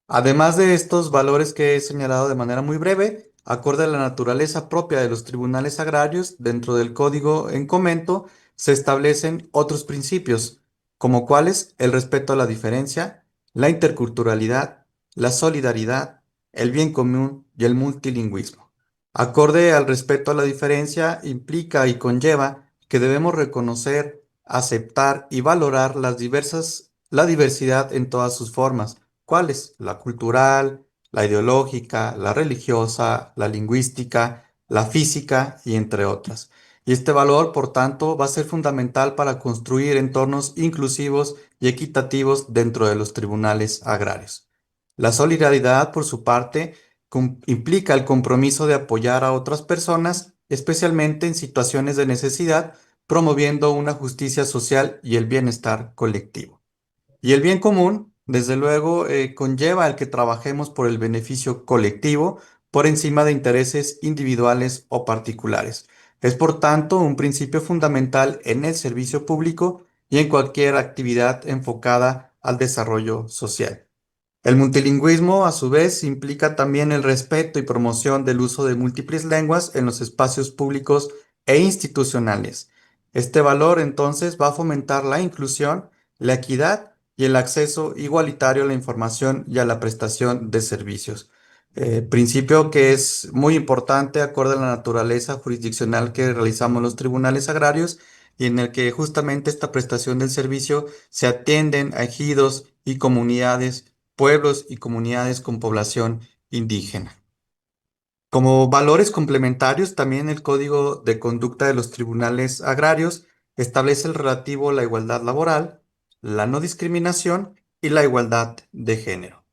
Además de estos valores que he señalado de manera muy breve, acorde a la naturaleza propia de los tribunales agrarios, dentro del código en comento, se establecen otros principios, como cuáles el respeto a la diferencia, la interculturalidad, la solidaridad, el bien común y el multilingüismo. Acorde al respeto a la diferencia, implica y conlleva que debemos reconocer, aceptar y valorar la diversidad en todas sus formas. ¿Cuáles? La cultural, la ideológica, la religiosa, la lingüística, la física y entre otras. Y este valor, por tanto, va a ser fundamental para construir entornos inclusivos y equitativos dentro de los tribunales agrarios. La solidaridad, por su parte, implica el compromiso de apoyar a otras personas, especialmente en situaciones de necesidad, promoviendo una justicia social y el bienestar colectivo. Y el bien común, desde luego, conlleva el que trabajemos por el beneficio colectivo por encima de intereses individuales o particulares. Es, por tanto, un principio fundamental en el servicio público y en cualquier actividad enfocada al desarrollo social. El multilingüismo, a su vez, implica también el respeto y promoción del uso de múltiples lenguas en los espacios públicos e institucionales. Este valor, entonces, va a fomentar la inclusión, la equidad y el acceso igualitario a la información y a la prestación de servicios. Principio que es muy importante acorde a la naturaleza jurisdiccional que realizamos los tribunales agrarios y en el que justamente esta prestación del servicio se atienden a ejidos y comunidades, pueblos y comunidades con población indígena. Como valores complementarios, también el Código de Conducta de los Tribunales Agrarios establece el relativo a la igualdad laboral, la no discriminación y la igualdad de género.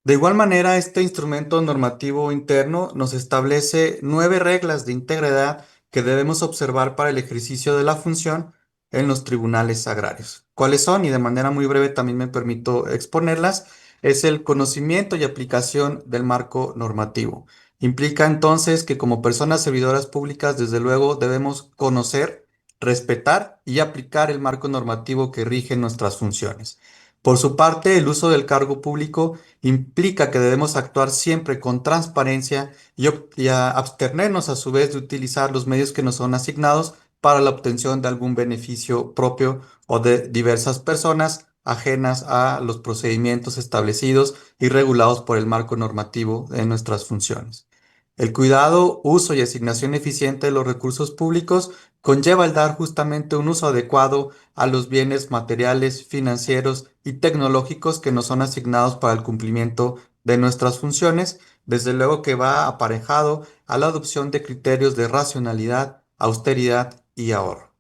De igual manera, este instrumento normativo interno nos establece 9 reglas de integridad que debemos observar para el ejercicio de la función en los tribunales agrarios. ¿Cuáles son? Y de manera muy breve también me permito exponerlas. Es el conocimiento y aplicación del marco normativo. Implica entonces que como personas servidoras públicas, desde luego, debemos conocer, respetar y aplicar el marco normativo que rige nuestras funciones. Por su parte, el uso del cargo público implica que debemos actuar siempre con transparencia y a abstenernos a su vez de utilizar los medios que nos son asignados para la obtención de algún beneficio propio o de diversas personas ajenas a los procedimientos establecidos y regulados por el marco normativo de nuestras funciones. El cuidado, uso y asignación eficiente de los recursos públicos conlleva el dar justamente un uso adecuado a los bienes materiales, financieros y tecnológicos que nos son asignados para el cumplimiento de nuestras funciones, desde luego que va aparejado a la adopción de criterios de racionalidad, austeridad y ahorro.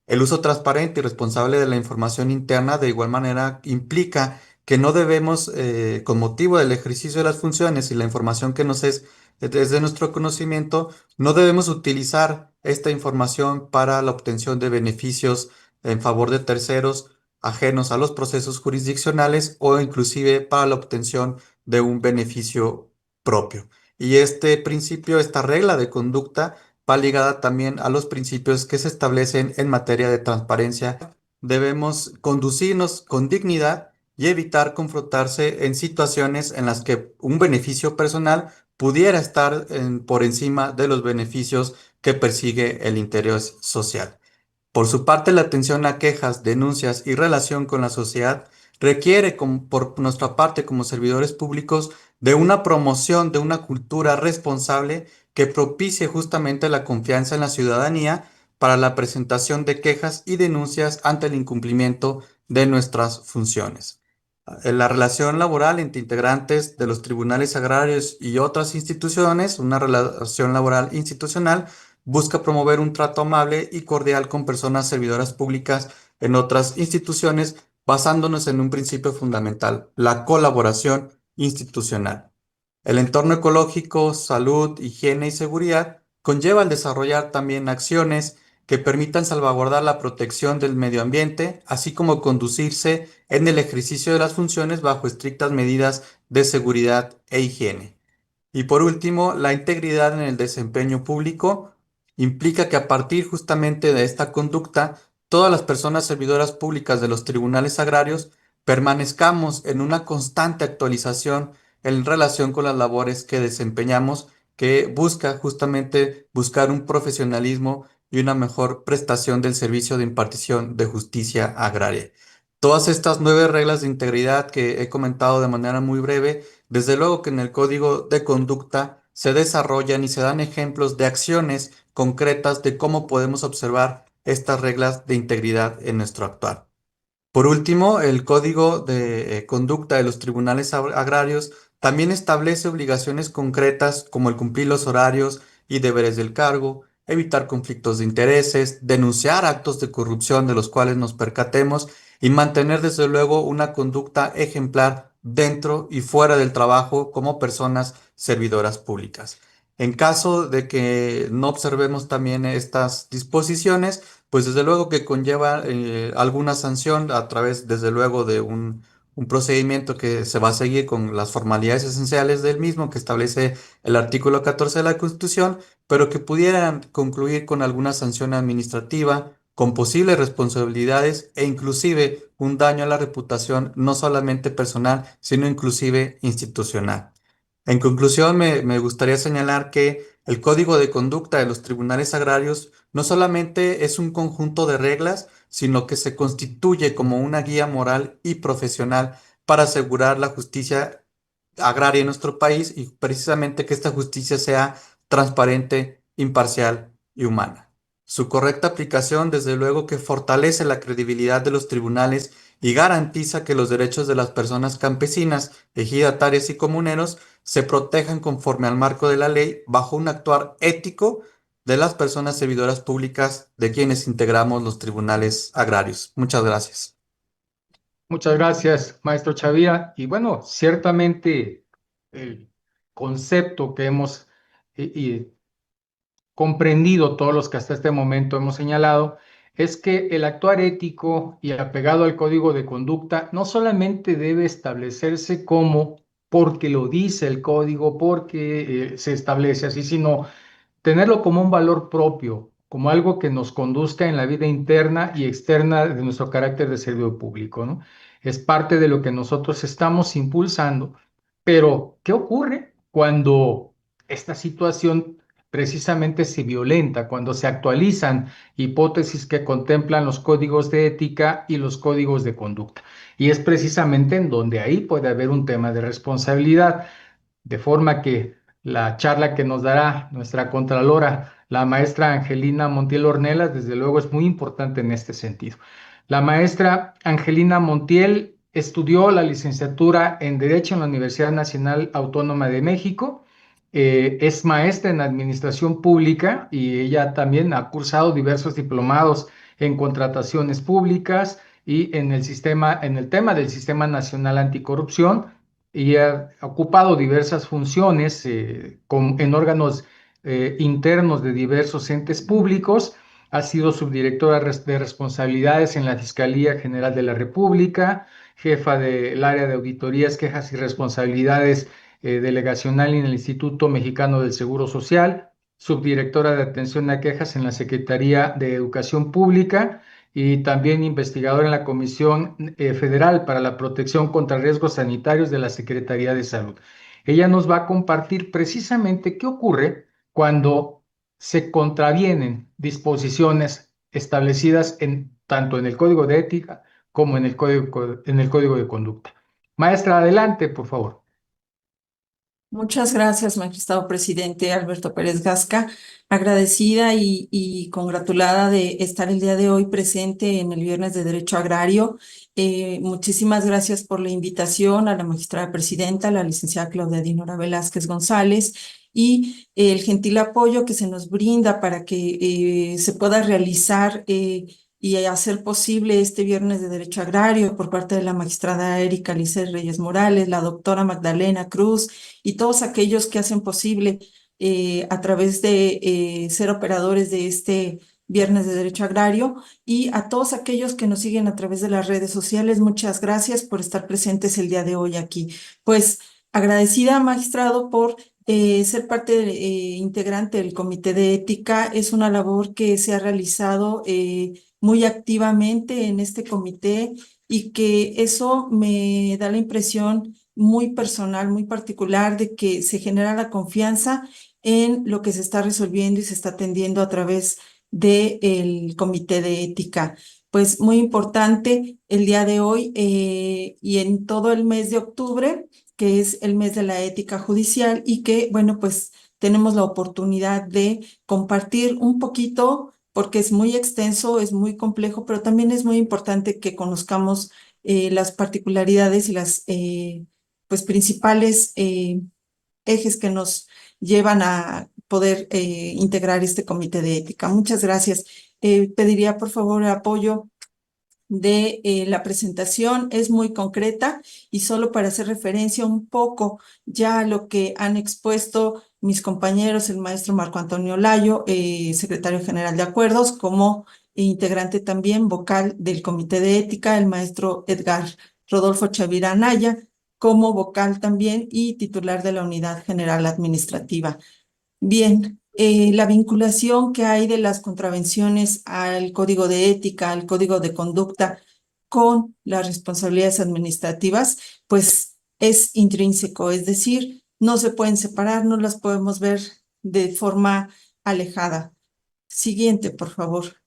El uso transparente y responsable de la información interna de igual manera implica que no debemos, con motivo del ejercicio de las funciones y la información que nos es desde nuestro conocimiento, no debemos utilizar esta información para la obtención de beneficios en favor de terceros ajenos a los procesos jurisdiccionales o inclusive para la obtención de un beneficio propio. Y este principio, esta regla de conducta, va ligada también a los principios que se establecen en materia de transparencia. Debemos conducirnos con dignidad y evitar confrontarse en situaciones en las que un beneficio personal pudiera estar por encima de los beneficios que persigue el interés social. Por su parte, la atención a quejas, denuncias y relación con la sociedad requiere, por nuestra parte como servidores públicos, de una promoción de una cultura responsable que propicie justamente la confianza en la ciudadanía para la presentación de quejas y denuncias ante el incumplimiento de nuestras funciones. La relación laboral entre integrantes de los tribunales agrarios y otras instituciones, una relación laboral institucional, busca promover un trato amable y cordial con personas servidoras públicas en otras instituciones, basándonos en un principio fundamental, la colaboración institucional. El entorno ecológico, salud, higiene y seguridad conlleva el desarrollar también acciones que permitan salvaguardar la protección del medio ambiente, así como conducirse en el ejercicio de las funciones bajo estrictas medidas de seguridad e higiene. Y por último, la integridad en el desempeño público implica que a partir justamente de esta conducta, todas las personas servidoras públicas de los tribunales agrarios permanezcamos en una constante actualización en relación con las labores que desempeñamos, que busca justamente buscar un profesionalismo y una mejor prestación del servicio de impartición de justicia agraria. Todas estas 9 reglas de integridad que he comentado de manera muy breve, desde luego que en el código de conducta se desarrollan y se dan ejemplos de acciones concretas de cómo podemos observar estas reglas de integridad en nuestro actuar. Por último, el Código de Conducta de los Tribunales Agrarios también establece obligaciones concretas como el cumplir los horarios y deberes del cargo, evitar conflictos de intereses, denunciar actos de corrupción de los cuales nos percatemos y mantener desde luego una conducta ejemplar dentro y fuera del trabajo como personas servidoras públicas. En caso de que no observemos también estas disposiciones, pues desde luego que conlleva alguna sanción a través, desde luego, de un procedimiento que se va a seguir con las formalidades esenciales del mismo que establece el artículo 14 de la Constitución, pero que pudieran concluir con alguna sanción administrativa, con posibles responsabilidades e inclusive un daño a la reputación no solamente personal, sino inclusive institucional. En conclusión, me gustaría señalar que el Código de Conducta de los Tribunales Agrarios no solamente es un conjunto de reglas, sino que se constituye como una guía moral y profesional para asegurar la justicia agraria en nuestro país y precisamente que esta justicia sea transparente, imparcial y humana. Su correcta aplicación, desde luego, que fortalece la credibilidad de los tribunales y garantiza que los derechos de las personas campesinas, ejidatarias y comuneros se protejan conforme al marco de la ley bajo un actuar ético de las personas servidoras públicas de quienes integramos los tribunales agrarios. Muchas gracias. Muchas gracias, maestro Chavira. Y bueno, ciertamente el concepto que hemos comprendido todos los que hasta este momento hemos señalado, es que el actuar ético y apegado al código de conducta no solamente debe establecerse como porque lo dice el código, porque se establece así, sino tenerlo como un valor propio, como algo que nos conduzca en la vida interna y externa de nuestro carácter de servidor público, ¿no? Es parte de lo que nosotros estamos impulsando. Pero, ¿qué ocurre cuando esta situación precisamente se violenta, cuando se actualizan hipótesis que contemplan los códigos de ética y los códigos de conducta? Y es precisamente en donde ahí puede haber un tema de responsabilidad, de forma que la charla que nos dará nuestra contralora, la maestra Angelina Montiel Ornelas, desde luego es muy importante en este sentido. La maestra Angelina Montiel estudió la licenciatura en Derecho en la Universidad Nacional Autónoma de México. Es maestra en Administración Pública y ella también ha cursado diversos diplomados en contrataciones públicas y en en el tema del Sistema Nacional Anticorrupción, y ha ocupado diversas funciones en órganos internos de diversos entes públicos. Ha sido subdirectora de responsabilidades en la Fiscalía General de la República, jefa del área de auditorías, quejas y responsabilidades delegacional en el Instituto Mexicano del Seguro Social, subdirectora de atención a quejas en la Secretaría de Educación Pública y también investigadora en la Comisión Federal para la Protección contra Riesgos Sanitarios de la Secretaría de Salud. Ella nos va a compartir precisamente qué ocurre cuando se contravienen disposiciones establecidas tanto en el Código de Ética como en el Código de Conducta. Maestra, adelante, por favor. Muchas gracias, magistrado presidente Alberto Pérez Gasca. Agradecida y congratulada de estar el día de hoy presente en el Viernes de Derecho Agrario. Muchísimas gracias por la invitación a la magistrada presidenta, la licenciada Claudia Dinora Velázquez González, y el gentil apoyo que se nos brinda para que se pueda realizar y hacer posible este Viernes de Derecho Agrario por parte de la magistrada Erika Lice Reyes Morales, la doctora Magdalena Cruz y todos aquellos que hacen posible a través de ser operadores de este Viernes de Derecho Agrario, y a todos aquellos que nos siguen a través de las redes sociales. Muchas gracias por estar presentes el día de hoy aquí. Pues agradecida, magistrado, por ser parte integrante del Comité de Ética. Es una labor que se ha realizado muy activamente en este comité, y que eso me da la impresión muy personal, muy particular, de que se genera la confianza en lo que se está resolviendo y se está atendiendo a través del Comité de Ética. Pues muy importante el día de hoy y en todo el mes de octubre, que es el mes de la ética judicial, y que, bueno, pues tenemos la oportunidad de compartir un poquito, porque es muy extenso, es muy complejo, pero también es muy importante que conozcamos las particularidades y las pues principales ejes que nos llevan a poder integrar este comité de ética. Muchas gracias. Pediría por favor el apoyo de la presentación. Es muy concreta y solo para hacer referencia un poco ya a lo que han expuesto mis compañeros, el maestro Marco Antonio Layo, secretario general de Acuerdos, como integrante también vocal del Comité de Ética, el maestro Edgar Rodolfo Chavira Anaya, como vocal también y titular de la Unidad General Administrativa. Bien, la vinculación que hay de las contravenciones al Código de Ética, al Código de Conducta, con las responsabilidades administrativas, pues es intrínseco, es decir, no se pueden separar, no las podemos ver de forma alejada. Siguiente, por favor.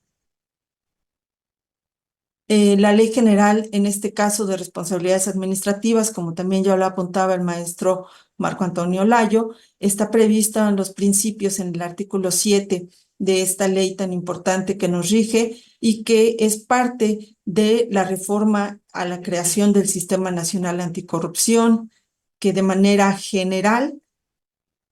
La Ley General, en este caso de responsabilidades administrativas, como también ya lo apuntaba el maestro Marco Antonio Layo, está prevista en los principios en el artículo 7 de esta ley tan importante que nos rige y que es parte de la reforma a la creación del Sistema Nacional Anticorrupción, que de manera general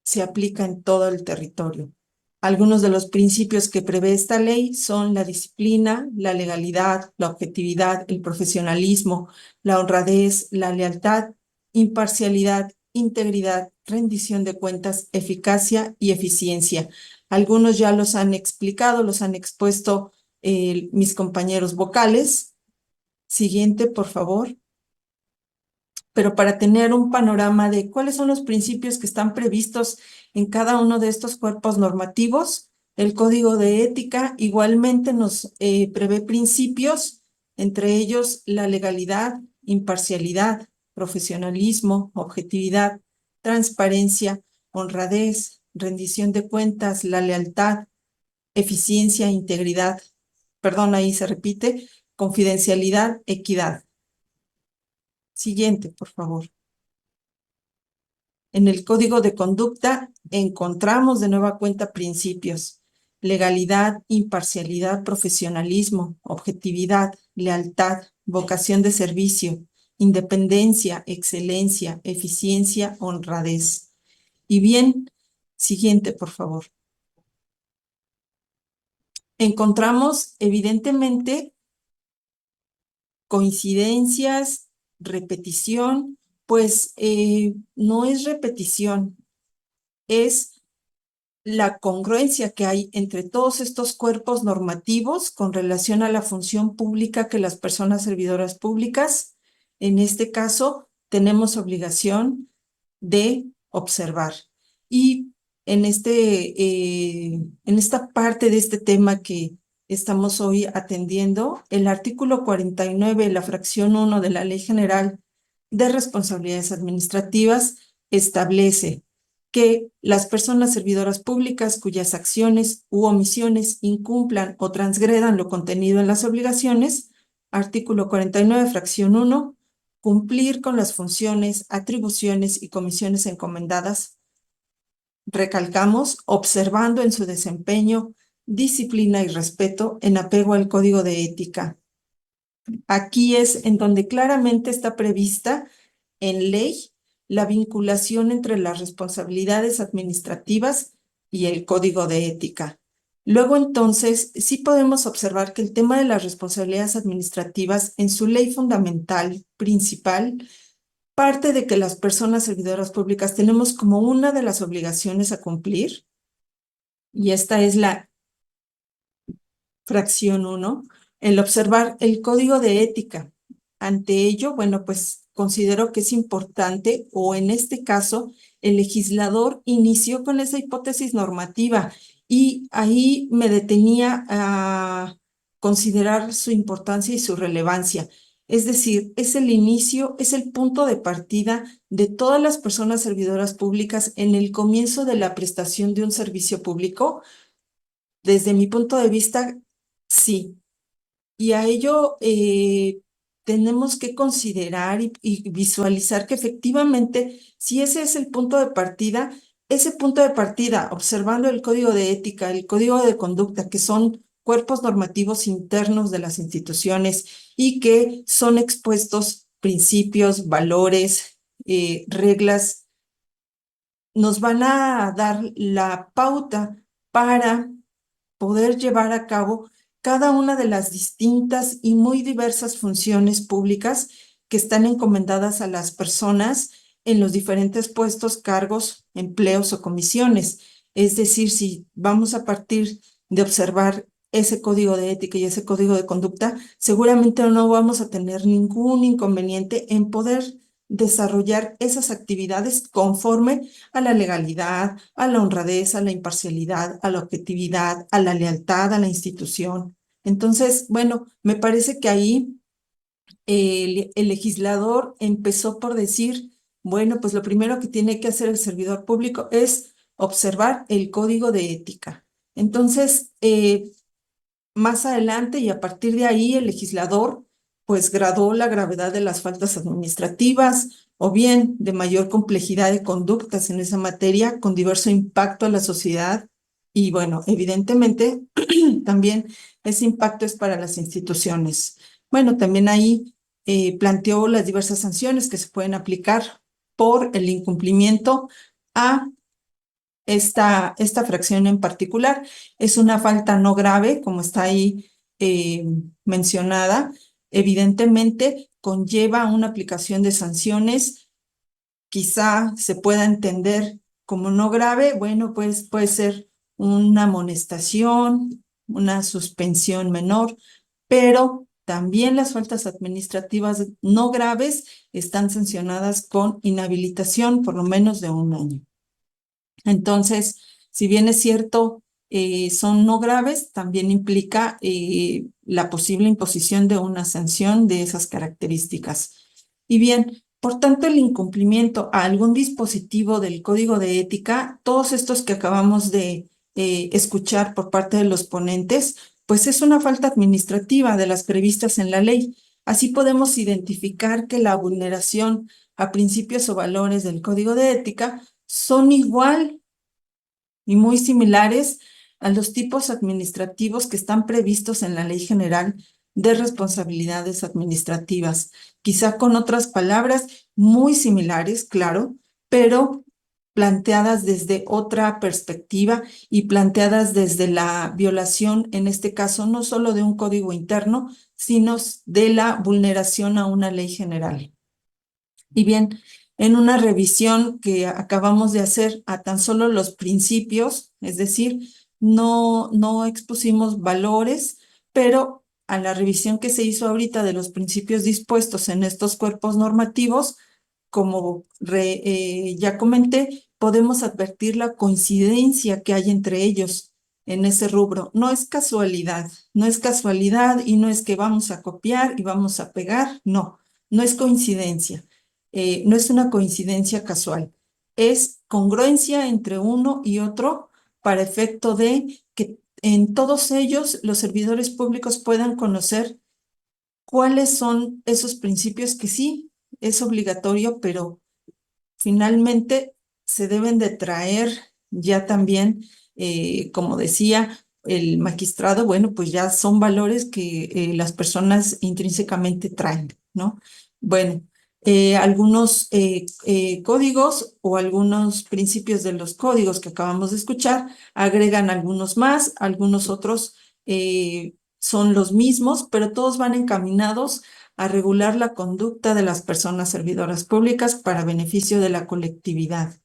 se aplica en todo el territorio. Algunos de los principios que prevé esta ley son la disciplina, la legalidad, la objetividad, el profesionalismo, la honradez, la lealtad, imparcialidad, integridad, rendición de cuentas, eficacia y eficiencia. Algunos ya los han explicado, los han expuesto mis compañeros vocales. Siguiente, por favor. Pero para tener un panorama de cuáles son los principios que están previstos en cada uno de estos cuerpos normativos, el Código de Ética igualmente nos prevé principios, entre ellos la legalidad, imparcialidad, profesionalismo, objetividad, transparencia, honradez, rendición de cuentas, la lealtad, eficiencia, integridad, perdón, ahí se repite, confidencialidad, equidad. Siguiente, por favor. En el Código de Conducta encontramos de nueva cuenta principios: legalidad, imparcialidad, profesionalismo, objetividad, lealtad, vocación de servicio, independencia, excelencia, eficiencia, honradez. Y bien, siguiente, por favor. Encontramos evidentemente coincidencias, repetición, pues no es repetición, es la congruencia que hay entre todos estos cuerpos normativos con relación a la función pública que las personas servidoras públicas, en este caso, tenemos obligación de observar. Y en esta parte de este tema que estamos hoy atendiendo, el artículo 49, la fracción 1 de la Ley General de Responsabilidades Administrativas, establece que las personas servidoras públicas cuyas acciones u omisiones incumplan o transgredan lo contenido en las obligaciones, artículo 49, fracción 1, cumplir con las funciones, atribuciones y comisiones encomendadas, recalcamos, observando en su desempeño disciplina y respeto en apego al Código de Ética. Aquí es en donde claramente está prevista en ley la vinculación entre las responsabilidades administrativas y el Código de Ética. Luego, entonces, sí podemos observar que el tema de las responsabilidades administrativas en su ley fundamental, principal, parte de que las personas servidoras públicas tenemos como una de las obligaciones a cumplir, y esta es la fracción 1, el observar el Código de Ética. Ante ello, bueno, pues considero que es importante, o en este caso, el legislador inició con esa hipótesis normativa y ahí me detenía a considerar su importancia y su relevancia. Es decir, es el inicio, es el punto de partida de todas las personas servidoras públicas en el comienzo de la prestación de un servicio público. Desde mi punto de vista, sí. Y a ello tenemos que considerar y visualizar que efectivamente, si ese es el punto de partida, ese punto de partida, observando el Código de Ética, el Código de Conducta, que son cuerpos normativos internos de las instituciones y que son expuestos principios, valores, reglas, nos van a dar la pauta para poder llevar a cabo cada una de las distintas y muy diversas funciones públicas que están encomendadas a las personas en los diferentes puestos, cargos, empleos o comisiones. Es decir, si vamos a partir de observar ese código de ética y ese código de conducta, seguramente no vamos a tener ningún inconveniente en poder desarrollar esas actividades conforme a la legalidad, a la honradez, a la imparcialidad, a la objetividad, a la lealtad a la institución. Entonces, bueno, me parece que ahí el legislador empezó por decir, bueno, pues lo primero que tiene que hacer el servidor público es observar el código de ética. Entonces, más adelante y a partir de ahí el legislador pues graduó la gravedad de las faltas administrativas o bien de mayor complejidad de conductas en esa materia con diverso impacto a la sociedad y bueno, evidentemente también ese impacto es para las instituciones. Bueno, también ahí planteó las diversas sanciones que se pueden aplicar por el incumplimiento a esta fracción en particular. Es una falta no grave, como está ahí mencionada. Evidentemente, conlleva una aplicación de sanciones. Quizá se pueda entender como no grave. Bueno, pues puede ser una amonestación, una suspensión menor, pero también las faltas administrativas no graves están sancionadas con inhabilitación por lo menos de 1 año. Entonces, si bien es cierto, son no graves, también implica la posible imposición de una sanción de esas características. Y bien, por tanto, el incumplimiento a algún dispositivo del Código de Ética, todos estos que acabamos de escuchar por parte de los ponentes, pues es una falta administrativa de las previstas en la ley. Así podemos identificar que la vulneración a principios o valores del Código de Ética son igual y muy similares a los tipos administrativos que están previstos en la Ley General de Responsabilidades Administrativas, quizá con otras palabras muy similares, claro, pero planteadas desde otra perspectiva y planteadas desde la violación, en este caso, no solo de un código interno, sino de la vulneración a una ley general. Y bien, en una revisión que acabamos de hacer a tan solo los principios, es decir, no expusimos valores, pero a la revisión que se hizo ahorita de los principios dispuestos en estos cuerpos normativos, como ya comenté, podemos advertir la coincidencia que hay entre ellos en ese rubro. No es casualidad y no es que vamos a copiar y vamos a pegar, no es coincidencia. No es una coincidencia casual, es congruencia entre uno y otro para efecto de que en todos ellos los servidores públicos puedan conocer cuáles son esos principios que sí es obligatorio, pero finalmente se deben de traer ya también, como decía el magistrado, bueno, pues ya son valores que las personas intrínsecamente traen, ¿no? Bueno, algunos códigos o algunos principios de los códigos que acabamos de escuchar agregan algunos más, algunos otros son los mismos, pero todos van encaminados a regular la conducta de las personas servidoras públicas para beneficio de la colectividad.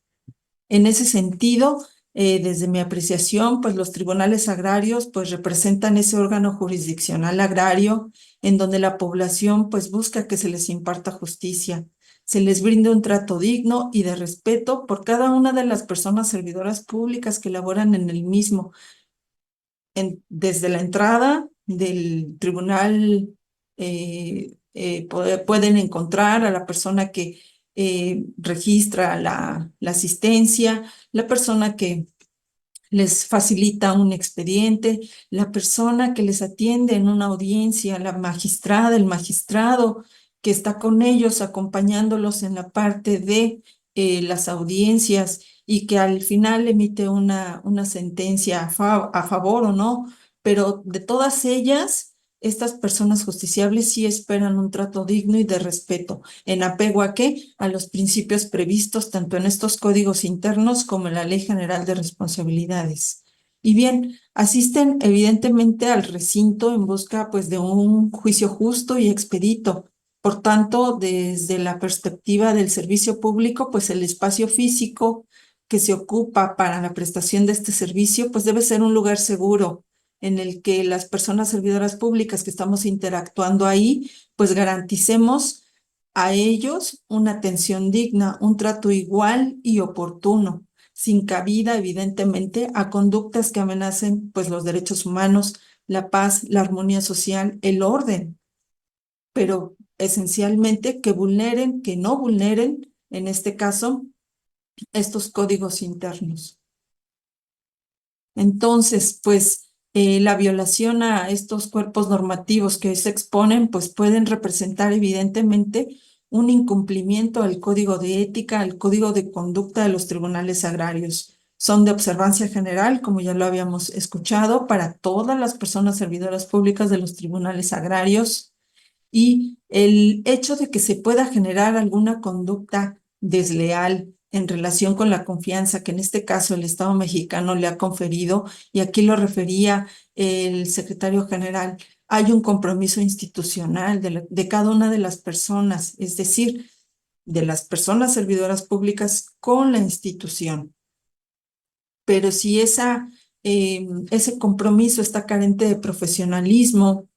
En ese sentido, desde mi apreciación, pues los tribunales agrarios pues representan ese órgano jurisdiccional agrario en donde la población pues busca que se les imparta justicia, se les brinde un trato digno y de respeto por cada una de las personas servidoras públicas que laboran en el mismo, desde la entrada del tribunal pueden encontrar a la persona que registra la asistencia, la persona que les facilita un expediente, la persona que les atiende en una audiencia, la magistrada, el magistrado que está con ellos acompañándolos en la parte de las audiencias y que al final emite una sentencia a favor o no, pero de todas ellas, estas personas justiciables sí esperan un trato digno y de respeto. ¿En apego a qué? A los principios previstos tanto en estos códigos internos como en la Ley General de Responsabilidades. Y bien, asisten evidentemente al recinto en busca pues de un juicio justo y expedito. Por tanto, desde la perspectiva del servicio público, pues el espacio físico que se ocupa para la prestación de este servicio, pues debe ser un lugar seguro en el que las personas servidoras públicas que estamos interactuando ahí, pues garanticemos a ellos una atención digna, un trato igual y oportuno, sin cabida, evidentemente, a conductas que amenacen pues los derechos humanos, la paz, la armonía social, el orden, pero esencialmente que no vulneren, en este caso, estos códigos internos. Entonces, pues, la violación a estos cuerpos normativos que se exponen, pues pueden representar evidentemente un incumplimiento al Código de Ética, al Código de Conducta de los tribunales agrarios. Son de observancia general, como ya lo habíamos escuchado, para todas las personas servidoras públicas de los tribunales agrarios, y el hecho de que se pueda generar alguna conducta desleal en relación con la confianza que en este caso el Estado mexicano le ha conferido, y aquí lo refería el secretario general, hay un compromiso institucional de cada una de las personas, es decir, de las personas servidoras públicas con la institución. Pero si ese compromiso está carente de profesionalismo,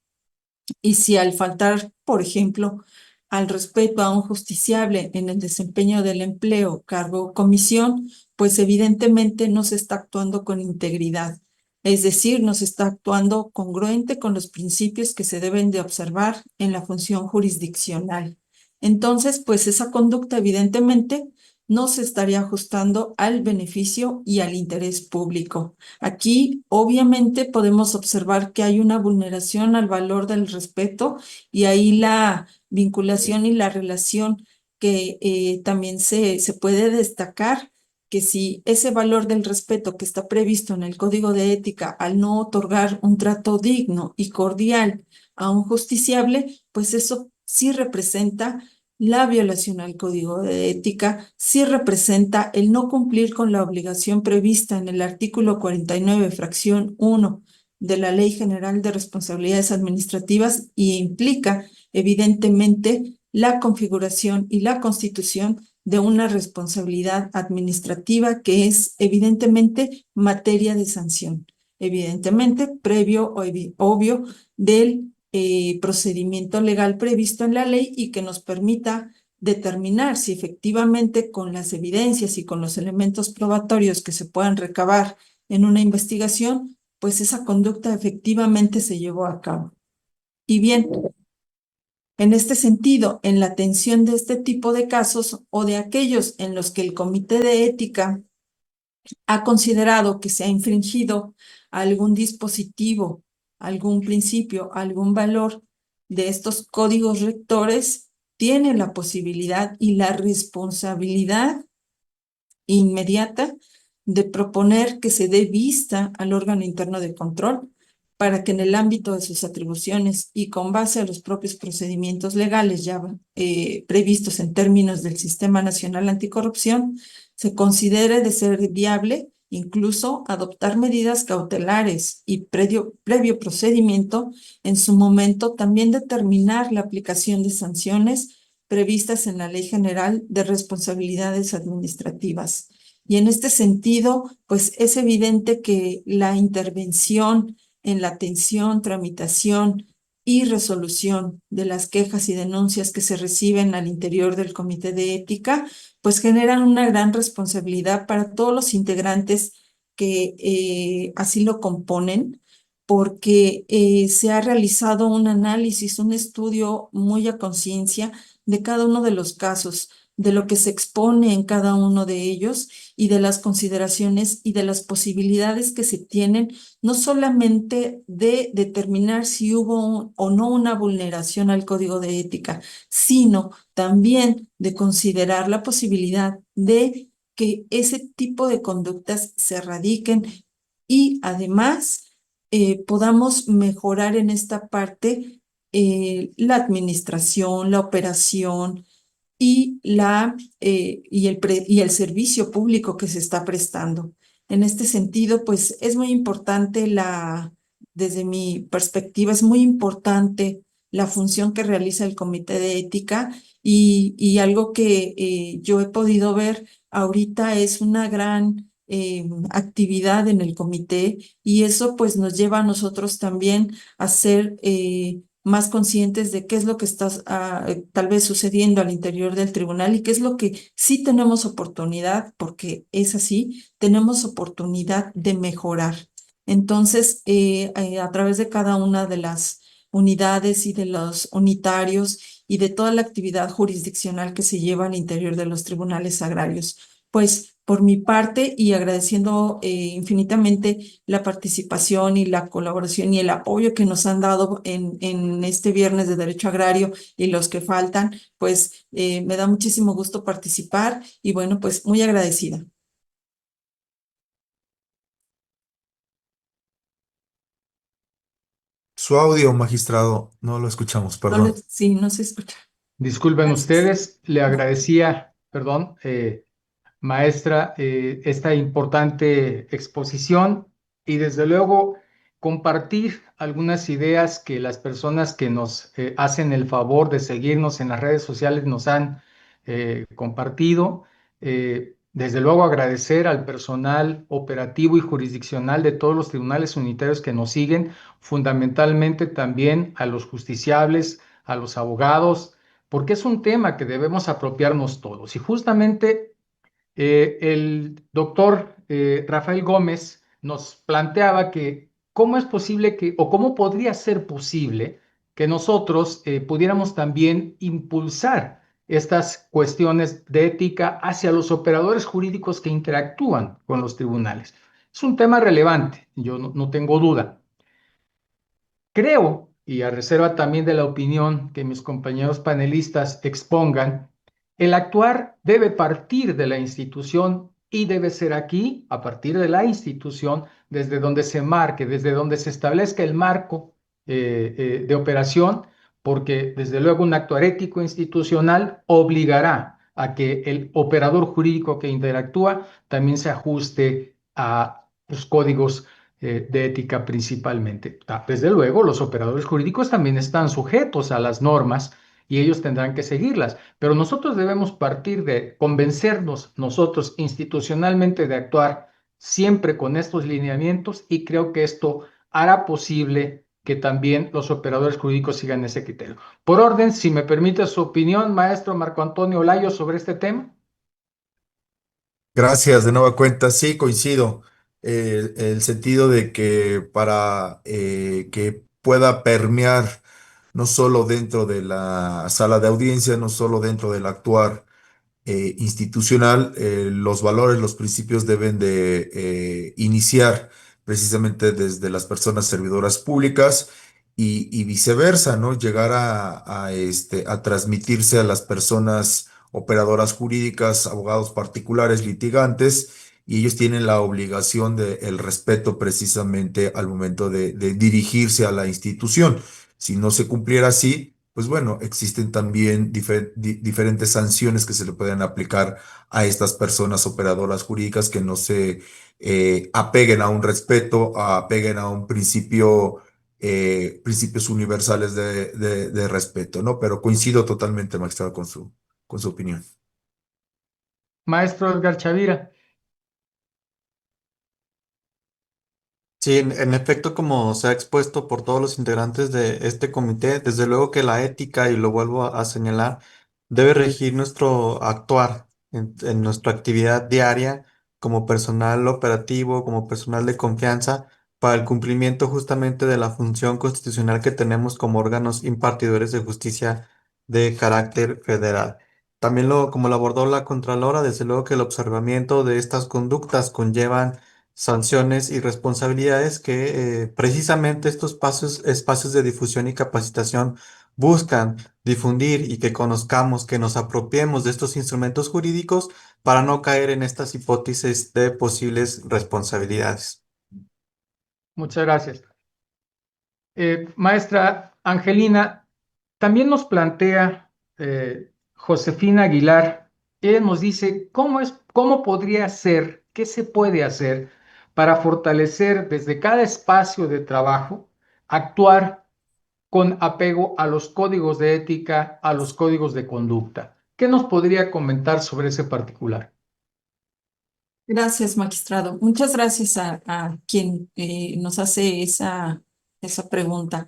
y si al faltar, por ejemplo, al respeto a un justiciable en el desempeño del empleo, cargo o comisión, pues evidentemente no se está actuando con integridad. Es decir, no se está actuando congruente con los principios que se deben de observar en la función jurisdiccional. Entonces, pues esa conducta evidentemente no se estaría ajustando al beneficio y al interés público. Aquí, obviamente, podemos observar que hay una vulneración al valor del respeto, y ahí la vinculación y la relación que también se puede destacar que si ese valor del respeto que está previsto en el Código de Ética, al no otorgar un trato digno y cordial a un justiciable, pues eso sí representa la violación al Código de Ética, sí representa el no cumplir con la obligación prevista en el artículo 49, fracción 1 de la Ley General de Responsabilidades Administrativas y implica evidentemente la configuración y la constitución de una responsabilidad administrativa que es evidentemente materia de sanción, evidentemente previo o obvio del procedimiento legal previsto en la ley y que nos permita determinar si efectivamente con las evidencias y con los elementos probatorios que se puedan recabar en una investigación, pues esa conducta efectivamente se llevó a cabo. Y bien, en este sentido, en la atención de este tipo de casos o de aquellos en los que el Comité de Ética ha considerado que se ha infringido algún dispositivo, algún principio, algún valor de estos códigos rectores, tiene la posibilidad y la responsabilidad inmediata de proponer que se dé vista al órgano interno de control para que en el ámbito de sus atribuciones y con base a los propios procedimientos legales ya previstos en términos del Sistema Nacional Anticorrupción, se considere de ser viable incluso adoptar medidas cautelares y previo procedimiento, en su momento también determinar la aplicación de sanciones previstas en la Ley General de Responsabilidades Administrativas. Y en este sentido, pues es evidente que la intervención en la atención, tramitación y resolución de las quejas y denuncias que se reciben al interior del Comité de Ética, pues generan una gran responsabilidad para todos los integrantes que así lo componen, porque se ha realizado un análisis, un estudio muy a conciencia de cada uno de los casos, de lo que se expone en cada uno de ellos y de las consideraciones y de las posibilidades que se tienen, no solamente de determinar si hubo o no una vulneración al Código de Ética, sino también de considerar la posibilidad de que ese tipo de conductas se erradiquen y además podamos mejorar en esta parte la administración, la operación y el servicio público que se está prestando. En este sentido, pues es muy importante desde mi perspectiva, es muy importante la función que realiza el Comité de Ética y algo que yo he podido ver ahorita es una gran actividad en el comité y eso pues nos lleva a nosotros también a ser más conscientes de qué es lo que está tal vez sucediendo al interior del tribunal y qué es lo que sí tenemos oportunidad, porque es así, tenemos oportunidad de mejorar. Entonces, a través de cada una de las unidades y de los unitarios y de toda la actividad jurisdiccional que se lleva al interior de los tribunales agrarios, pues por mi parte y agradeciendo infinitamente la participación y la colaboración y el apoyo que nos han dado en este viernes de Derecho Agrario y los que faltan, pues me da muchísimo gusto participar y bueno, pues muy agradecida. Su audio, magistrado, no lo escuchamos, perdón. Sí, no se escucha. Disculpen Gracias. ustedes, le No. agradecía, perdón, maestra, esta importante exposición y desde luego compartir algunas ideas que las personas que nos hacen el favor de seguirnos en las redes sociales nos han compartido. Desde luego agradecer al personal operativo y jurisdiccional de todos los tribunales unitarios que nos siguen, fundamentalmente también a los justiciables, a los abogados, porque es un tema que debemos apropiarnos todos. Y justamente el doctor Rafael Gómez nos planteaba que cómo es posible que, o cómo podría ser posible que nosotros pudiéramos también impulsar estas cuestiones de ética hacia los operadores jurídicos que interactúan con los tribunales. Es un tema relevante, yo no tengo duda. Creo, y a reserva también de la opinión que mis compañeros panelistas expongan, El actuar debe partir de la institución y debe ser aquí, a partir de la institución, desde donde se marque, desde donde se establezca el marco de operación, porque desde luego un actuar ético institucional obligará a que el operador jurídico que interactúa también se ajuste a los códigos de ética principalmente. Desde luego, los operadores jurídicos también están sujetos a las normas y ellos tendrán que seguirlas, pero nosotros debemos partir de convencernos nosotros institucionalmente de actuar siempre con estos lineamientos y creo que esto hará posible que también los operadores jurídicos sigan ese criterio. Por orden, si me permite su opinión, maestro Marco Antonio Olayo, sobre este tema. Gracias, de nueva cuenta. Sí, coincido. El sentido de que para que pueda permear no solo dentro de la sala de audiencia, no solo dentro del actuar institucional, los valores, los principios deben de iniciar precisamente desde las personas servidoras públicas y viceversa, ¿no? Llegar a transmitirse a las personas operadoras jurídicas, abogados particulares, litigantes, y ellos tienen la obligación de el respeto precisamente al momento de dirigirse a la institución. Si no se cumpliera así, pues bueno, existen también diferentes sanciones que se le pueden aplicar a estas personas operadoras jurídicas que no se apeguen a un respeto, apeguen a un principio, principios universales de respeto, ¿no? Pero coincido totalmente, magistrado, con su opinión. Maestro Edgar Chavira. Sí, en efecto, como se ha expuesto por todos los integrantes de este comité, desde luego que la ética, y lo vuelvo a señalar, debe regir nuestro actuar en nuestra actividad diaria como personal operativo, como personal de confianza, para el cumplimiento justamente de la función constitucional que tenemos como órganos impartidores de justicia de carácter federal. También como lo abordó la Contralora, desde luego que el observamiento de estas conductas conllevan sanciones y responsabilidades que precisamente estos espacios de difusión y capacitación buscan difundir y que conozcamos, que nos apropiemos de estos instrumentos jurídicos para no caer en estas hipótesis de posibles responsabilidades. Muchas gracias. Maestra Angelina, también nos plantea Josefina Aguilar, ella nos dice cómo podría ser, qué se puede hacer para fortalecer desde cada espacio de trabajo, actuar con apego a los códigos de ética, a los códigos de conducta. ¿Qué nos podría comentar sobre ese particular? Gracias, magistrado. Muchas gracias a quien nos hace esa pregunta.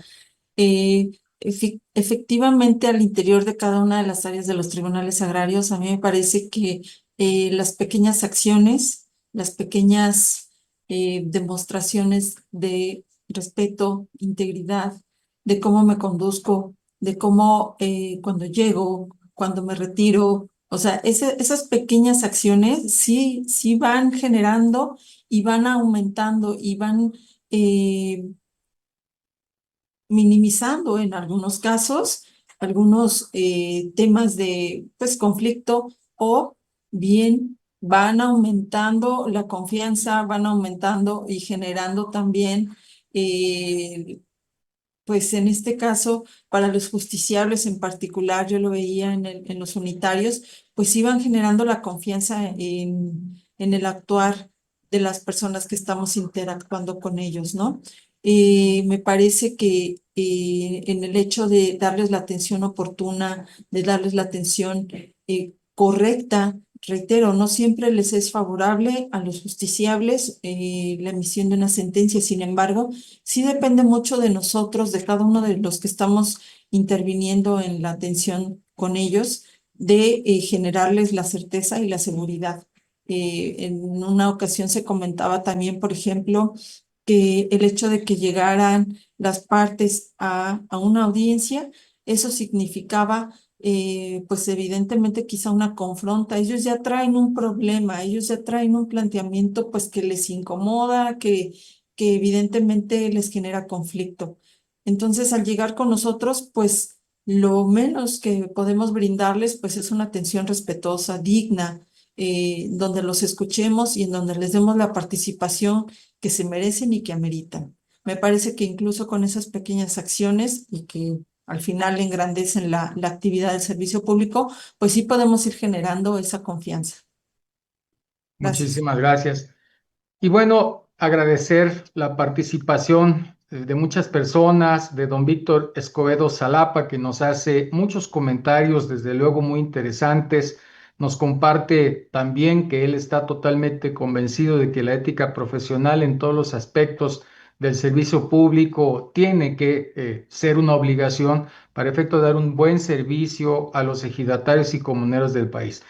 Efectivamente, al interior de cada una de las áreas de los tribunales agrarios, a mí me parece que las pequeñas acciones, las pequeñas demostraciones de respeto, integridad, de cómo me conduzco, de cómo cuando llego, cuando me retiro, o sea, esas pequeñas acciones sí van generando y van aumentando y van minimizando en algunos casos algunos temas de pues, conflicto o bien van aumentando la confianza, van aumentando y generando también, pues en este caso, para los justiciables en particular, yo lo veía en los unitarios, pues iban generando la confianza en el actuar de las personas que estamos interactuando con ellos, ¿no? Me parece que en el hecho de darles la atención oportuna, de darles la atención correcta, reitero, no siempre les es favorable a los justiciables la emisión de una sentencia. Sin embargo, sí depende mucho de nosotros, de cada uno de los que estamos interviniendo en la atención con ellos, de generarles la certeza y la seguridad. En una ocasión se comentaba también, por ejemplo, que el hecho de que llegaran las partes a una audiencia, eso significaba, pues evidentemente quizá una confronta. Ellos ya traen un problema, ellos ya traen un planteamiento pues que les incomoda, que evidentemente les genera conflicto. Entonces, al llegar con nosotros, pues lo menos que podemos brindarles pues es una atención respetuosa, digna, donde los escuchemos y en donde les demos la participación que se merecen y que ameritan. Me parece que incluso con esas pequeñas acciones y que al final engrandecen la actividad del servicio público, pues sí podemos ir generando esa confianza. Gracias. Muchísimas gracias. Y bueno, agradecer la participación de muchas personas, de don Víctor Escobedo Salapa, que nos hace muchos comentarios, desde luego muy interesantes. Nos comparte también que él está totalmente convencido de que la ética profesional en todos los aspectos del servicio público tiene que ser una obligación para efecto de dar un buen servicio a los ejidatarios y comuneros del país,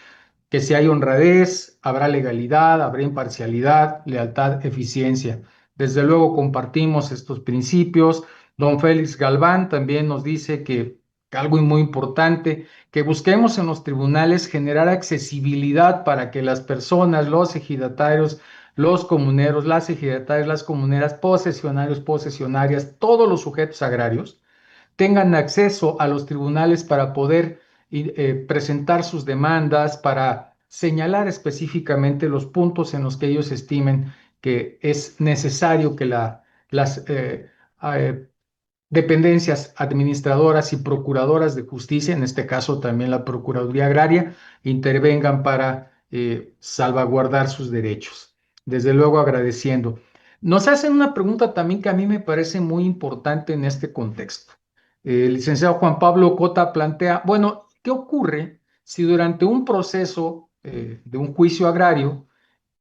que si hay honradez, habrá legalidad, habrá imparcialidad, lealtad, eficiencia. Desde luego compartimos estos principios. Don Félix Galván también nos dice que algo muy importante, que busquemos en los tribunales generar accesibilidad para que las personas, los ejidatarios, los comuneros, las ejidatarias, las comuneras, posesionarios, posesionarias, todos los sujetos agrarios, tengan acceso a los tribunales para poder presentar sus demandas, para señalar específicamente los puntos en los que ellos estimen que es necesario que las eh, dependencias administradoras y procuradoras de justicia, en este caso también la Procuraduría Agraria, intervengan para salvaguardar sus derechos. Desde luego agradeciendo. Nos hacen una pregunta también que a mí me parece muy importante en este contexto. El licenciado Juan Pablo Cota plantea, bueno, ¿qué ocurre si durante un proceso de un juicio agrario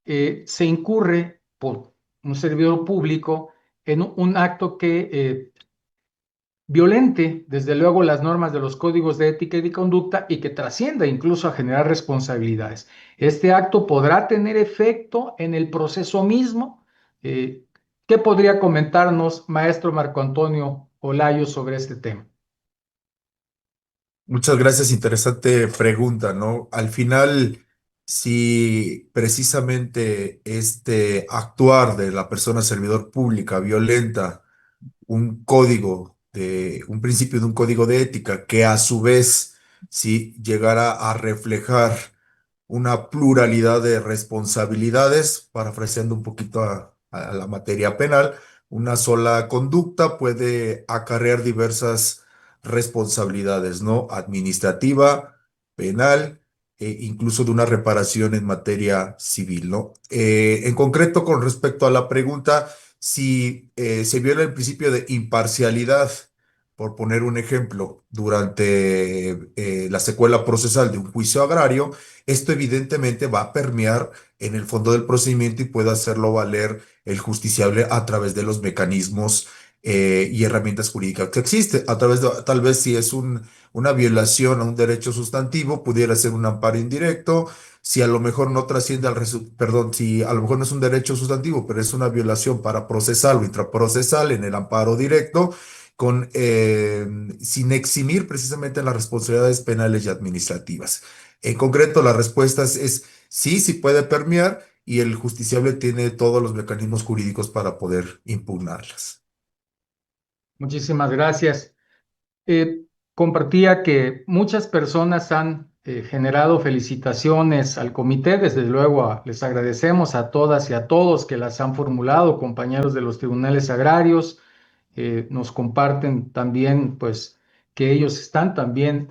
se incurre por un servidor público en un acto que violente, desde luego, las normas de los códigos de ética y de conducta y que trascienda incluso a generar responsabilidades? Este acto podrá tener efecto en el proceso mismo. Eh, ¿Qué podría comentarnos, maestro Marco Antonio Olayo, sobre este tema? Muchas gracias, interesante pregunta, ¿no? Al final, si precisamente este actuar de la persona servidor pública violenta un principio de un código de ética que a su vez, si llegara a reflejar una pluralidad de responsabilidades, parafraseando un poquito a la materia penal, una sola conducta puede acarrear diversas responsabilidades, ¿no? Administrativa, penal, e incluso de una reparación en materia civil, ¿no? En concreto, con respecto a la pregunta, si se viola el principio de imparcialidad, por poner un ejemplo, durante la secuela procesal de un juicio agrario, esto evidentemente va a permear en el fondo del procedimiento y puede hacerlo valer el justiciable a través de los mecanismos y herramientas jurídicas que existen. A través de, tal vez si es una violación a un derecho sustantivo, pudiera ser un amparo indirecto. Si a lo mejor no trasciende perdón, si a lo mejor no es un derecho sustantivo, pero es una violación para procesal o intraprocesal en el amparo directo, sin eximir precisamente las responsabilidades penales y administrativas. En concreto, la respuesta es sí, sí puede permear y el justiciable tiene todos los mecanismos jurídicos para poder impugnarlas. Muchísimas gracias. Compartía que muchas personas han generado felicitaciones al comité. Desde luego les agradecemos a todas y a todos que las han formulado, compañeros de los tribunales agrarios. Nos comparten también, pues, que ellos están también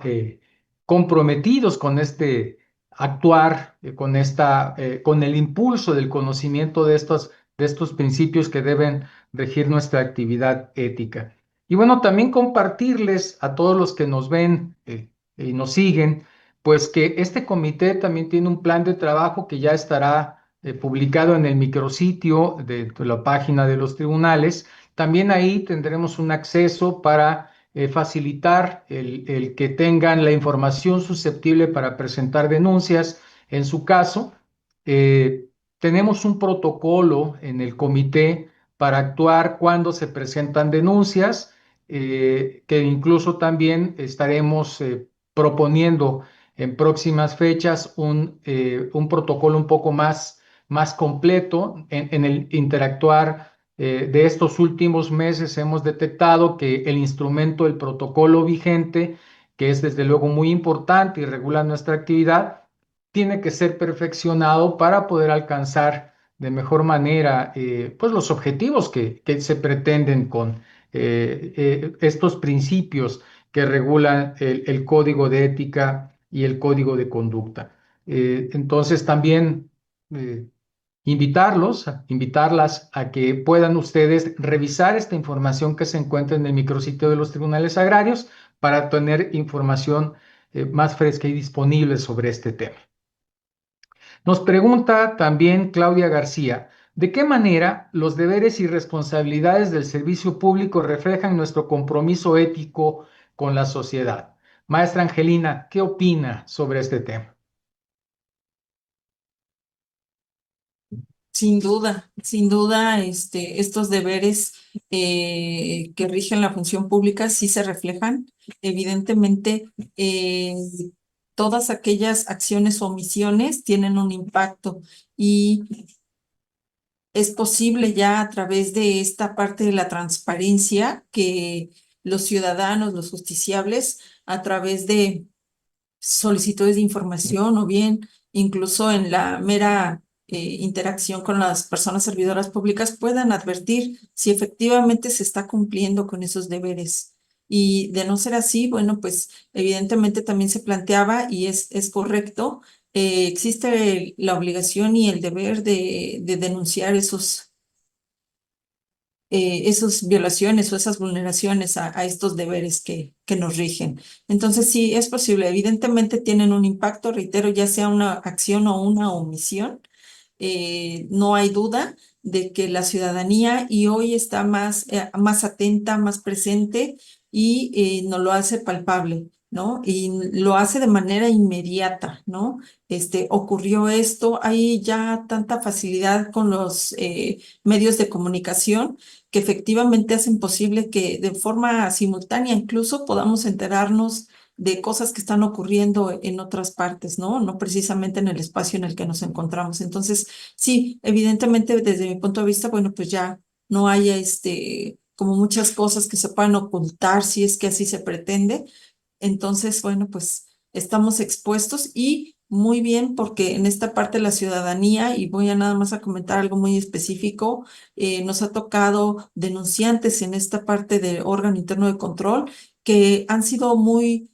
comprometidos con este actuar, con el impulso del conocimiento de estos principios que deben regir nuestra actividad ética. Y bueno, también compartirles a todos los que nos ven y nos siguen, pues que este comité también tiene un plan de trabajo que ya estará publicado en el micrositio de la página de los tribunales. También ahí tendremos un acceso para facilitar el que tengan la información susceptible para presentar denuncias. En su caso, eh, tenemos un protocolo en el comité para actuar cuando se presentan denuncias, que incluso también estaremos proponiendo en próximas fechas un protocolo un poco más completo en el interactuar. De estos últimos meses hemos detectado que el instrumento, el protocolo vigente, que es desde luego muy importante y regula nuestra actividad, tiene que ser perfeccionado para poder alcanzar de mejor manera pues los objetivos que se pretenden con estos principios que regulan el código de ética y el código de conducta. Entonces también eh, invitarlas a que puedan ustedes revisar esta información que se encuentra en el micrositio de los tribunales agrarios para tener información más fresca y disponible sobre este tema. Nos pregunta también Claudia García, ¿de qué manera los deberes y responsabilidades del servicio público reflejan nuestro compromiso ético con la sociedad? Maestra Angelina, ¿qué opina sobre este tema? Sin duda, estos deberes que rigen la función pública sí se reflejan. Evidentemente, todas aquellas acciones o omisiones tienen un impacto y es posible ya a través de esta parte de la transparencia que los ciudadanos, los justiciables, a través de solicitudes de información o bien incluso en la mera interacción con las personas servidoras públicas puedan advertir si efectivamente se está cumpliendo con esos deberes. Y de no ser así, bueno, pues evidentemente también se planteaba y es correcto, existe la obligación y el deber de denunciar esas violaciones o esas vulneraciones a estos deberes que nos rigen. Entonces, sí, es posible. Evidentemente tienen un impacto, reitero, ya sea una acción o una omisión. No hay duda de que la ciudadanía y hoy está más atenta, más presente y nos lo hace palpable, ¿no? Y lo hace de manera inmediata, ¿no? Ocurrió esto, hay ya tanta facilidad con los medios de comunicación que efectivamente hacen posible que de forma simultánea incluso podamos enterarnos de cosas que están ocurriendo en otras partes, ¿no? No precisamente en el espacio en el que nos encontramos. Entonces, sí, evidentemente desde mi punto de vista, bueno, pues ya no hay como muchas cosas que se puedan ocultar si es que así se pretende. Entonces, bueno, pues estamos expuestos y muy bien porque en esta parte de la ciudadanía, y voy a nada más a comentar algo muy específico, nos ha tocado denunciantes en esta parte del órgano interno de control que han sido muy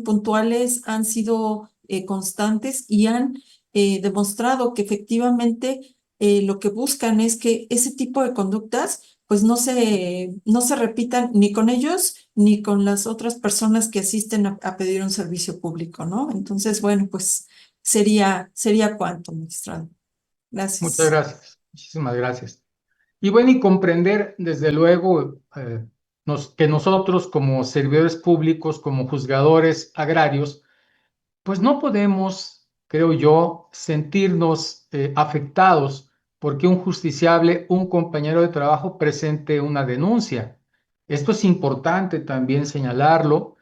puntuales, han sido constantes y han demostrado que efectivamente lo que buscan es que ese tipo de conductas pues no se repitan ni con ellos ni con las otras personas que asisten a pedir un servicio público, ¿no? Entonces, bueno, pues sería cuanto, magistrado. Muchas Gracias. gracias. Muchísimas gracias. Y bueno, y comprender desde luego que nosotros como servidores públicos, como juzgadores agrarios, pues no podemos, creo yo, sentirnos afectados porque un justiciable, un compañero de trabajo presente una denuncia. Esto es importante también señalarlo,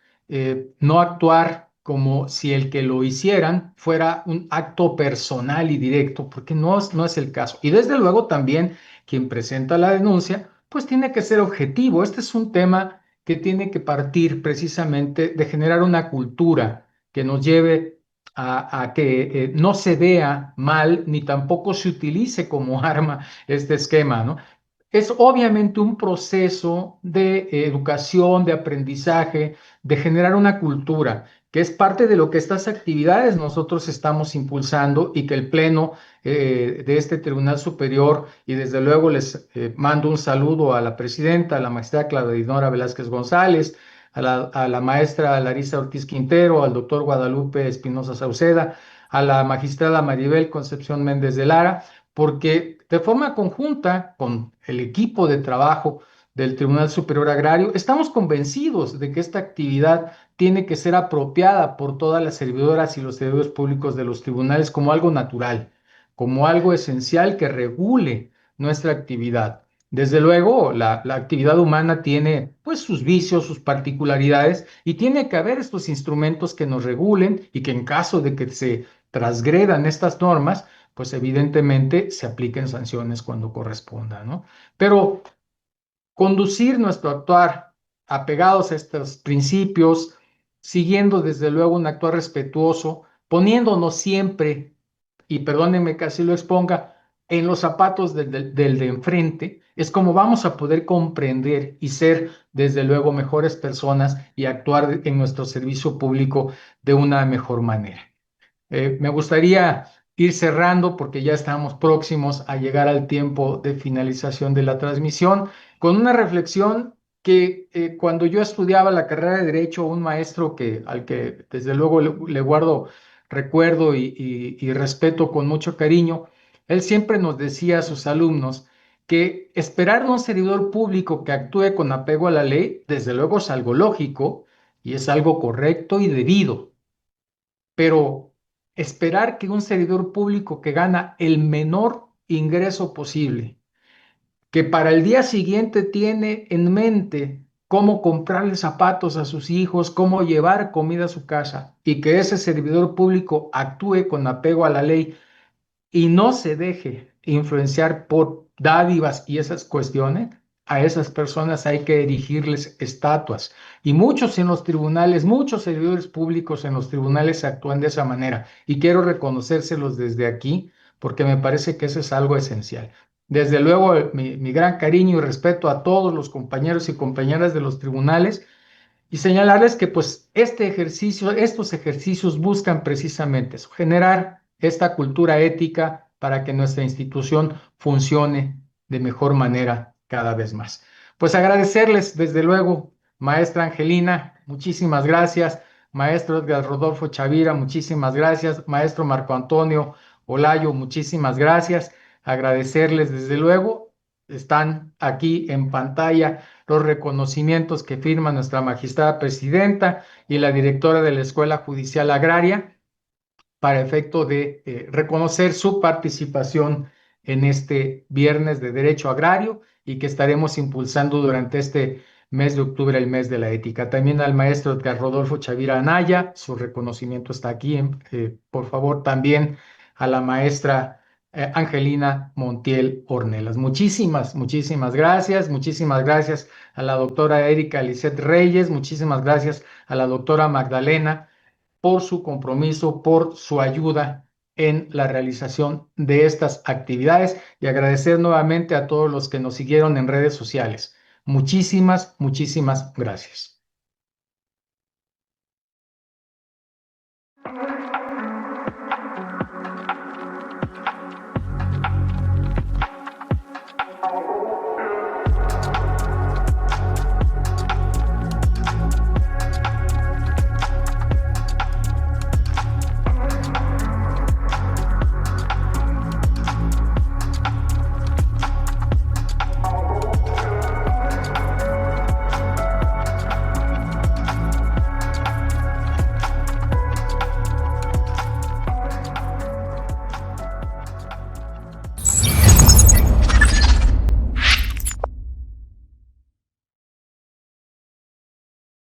no actuar como si el que lo hicieran fuera un acto personal y directo, porque no es el caso. Y desde luego también quien presenta la denuncia, pues tiene que ser objetivo. Este es un tema que tiene que partir precisamente de generar una cultura que nos lleve a que no se vea mal ni tampoco se utilice como arma este esquema, ¿no? Es obviamente un proceso de educación, de aprendizaje, de generar una cultura, que es parte de lo que estas actividades nosotros estamos impulsando y que el Pleno de este Tribunal Superior, y desde luego les mando un saludo a la presidenta, a la maestra Claudia Dinora Velázquez González, a la maestra Larisa Ortiz Quintero, al doctor Guadalupe Espinosa Sauceda, a la magistrada Maribel Concepción Méndez de Lara, porque de forma conjunta con el equipo de trabajo del Tribunal Superior Agrario, estamos convencidos de que esta actividad tiene que ser apropiada por todas las servidoras y los servidores públicos de los tribunales como algo natural, como algo esencial que regule nuestra actividad. Desde luego, la actividad humana tiene pues sus vicios, sus particularidades y tiene que haber estos instrumentos que nos regulen y que en caso de que se transgredan estas normas, pues evidentemente se apliquen sanciones cuando corresponda, ¿no? Pero conducir nuestro actuar apegados a estos principios, siguiendo desde luego un actuar respetuoso, poniéndonos siempre, y perdónenme que así lo exponga, en los zapatos del de enfrente, es como vamos a poder comprender y ser desde luego mejores personas y actuar en nuestro servicio público de una mejor manera. Me gustaría ir cerrando porque ya estamos próximos a llegar al tiempo de finalización de la transmisión con una reflexión que cuando yo estudiaba la carrera de Derecho, un maestro al que desde luego le guardo recuerdo y respeto con mucho cariño, él siempre nos decía a sus alumnos que esperar de un servidor público que actúe con apego a la ley, desde luego es algo lógico y es algo correcto y debido, pero esperar que un servidor público que gana el menor ingreso posible, que para el día siguiente tiene en mente cómo comprarle zapatos a sus hijos, cómo llevar comida a su casa, y que ese servidor público actúe con apego a la ley y no se deje influenciar por dádivas y esas cuestiones, a esas personas hay que erigirles estatuas. Y muchos en los tribunales, muchos servidores públicos en los tribunales actúan de esa manera. Y quiero reconocérselos desde aquí porque me parece que eso es algo esencial. Desde luego, mi gran cariño y respeto a todos los compañeros y compañeras de los tribunales y señalarles que pues estos ejercicios buscan precisamente eso, generar esta cultura ética para que nuestra institución funcione de mejor manera cada vez más. Pues agradecerles desde luego, maestra Angelina, muchísimas gracias, maestro Edgar Rodolfo Chavira, muchísimas gracias, maestro Marco Antonio Olayo, muchísimas gracias, agradecerles desde luego, están aquí en pantalla los reconocimientos que firma nuestra magistrada presidenta y la directora de la Escuela Judicial Agraria para efecto de reconocer su participación en este viernes de Derecho Agrario y que estaremos impulsando durante este mes de octubre, el mes de la ética. También al maestro Edgar Rodolfo Chavira Anaya, su reconocimiento está aquí. Por favor, también a la maestra Angelina Montiel Ornelas. Muchísimas gracias. Muchísimas gracias a la doctora Erika Lisset Reyes. Muchísimas gracias a la doctora Magdalena por su compromiso, por su ayuda en la realización de estas actividades y agradecer nuevamente a todos los que nos siguieron en redes sociales. Muchísimas gracias.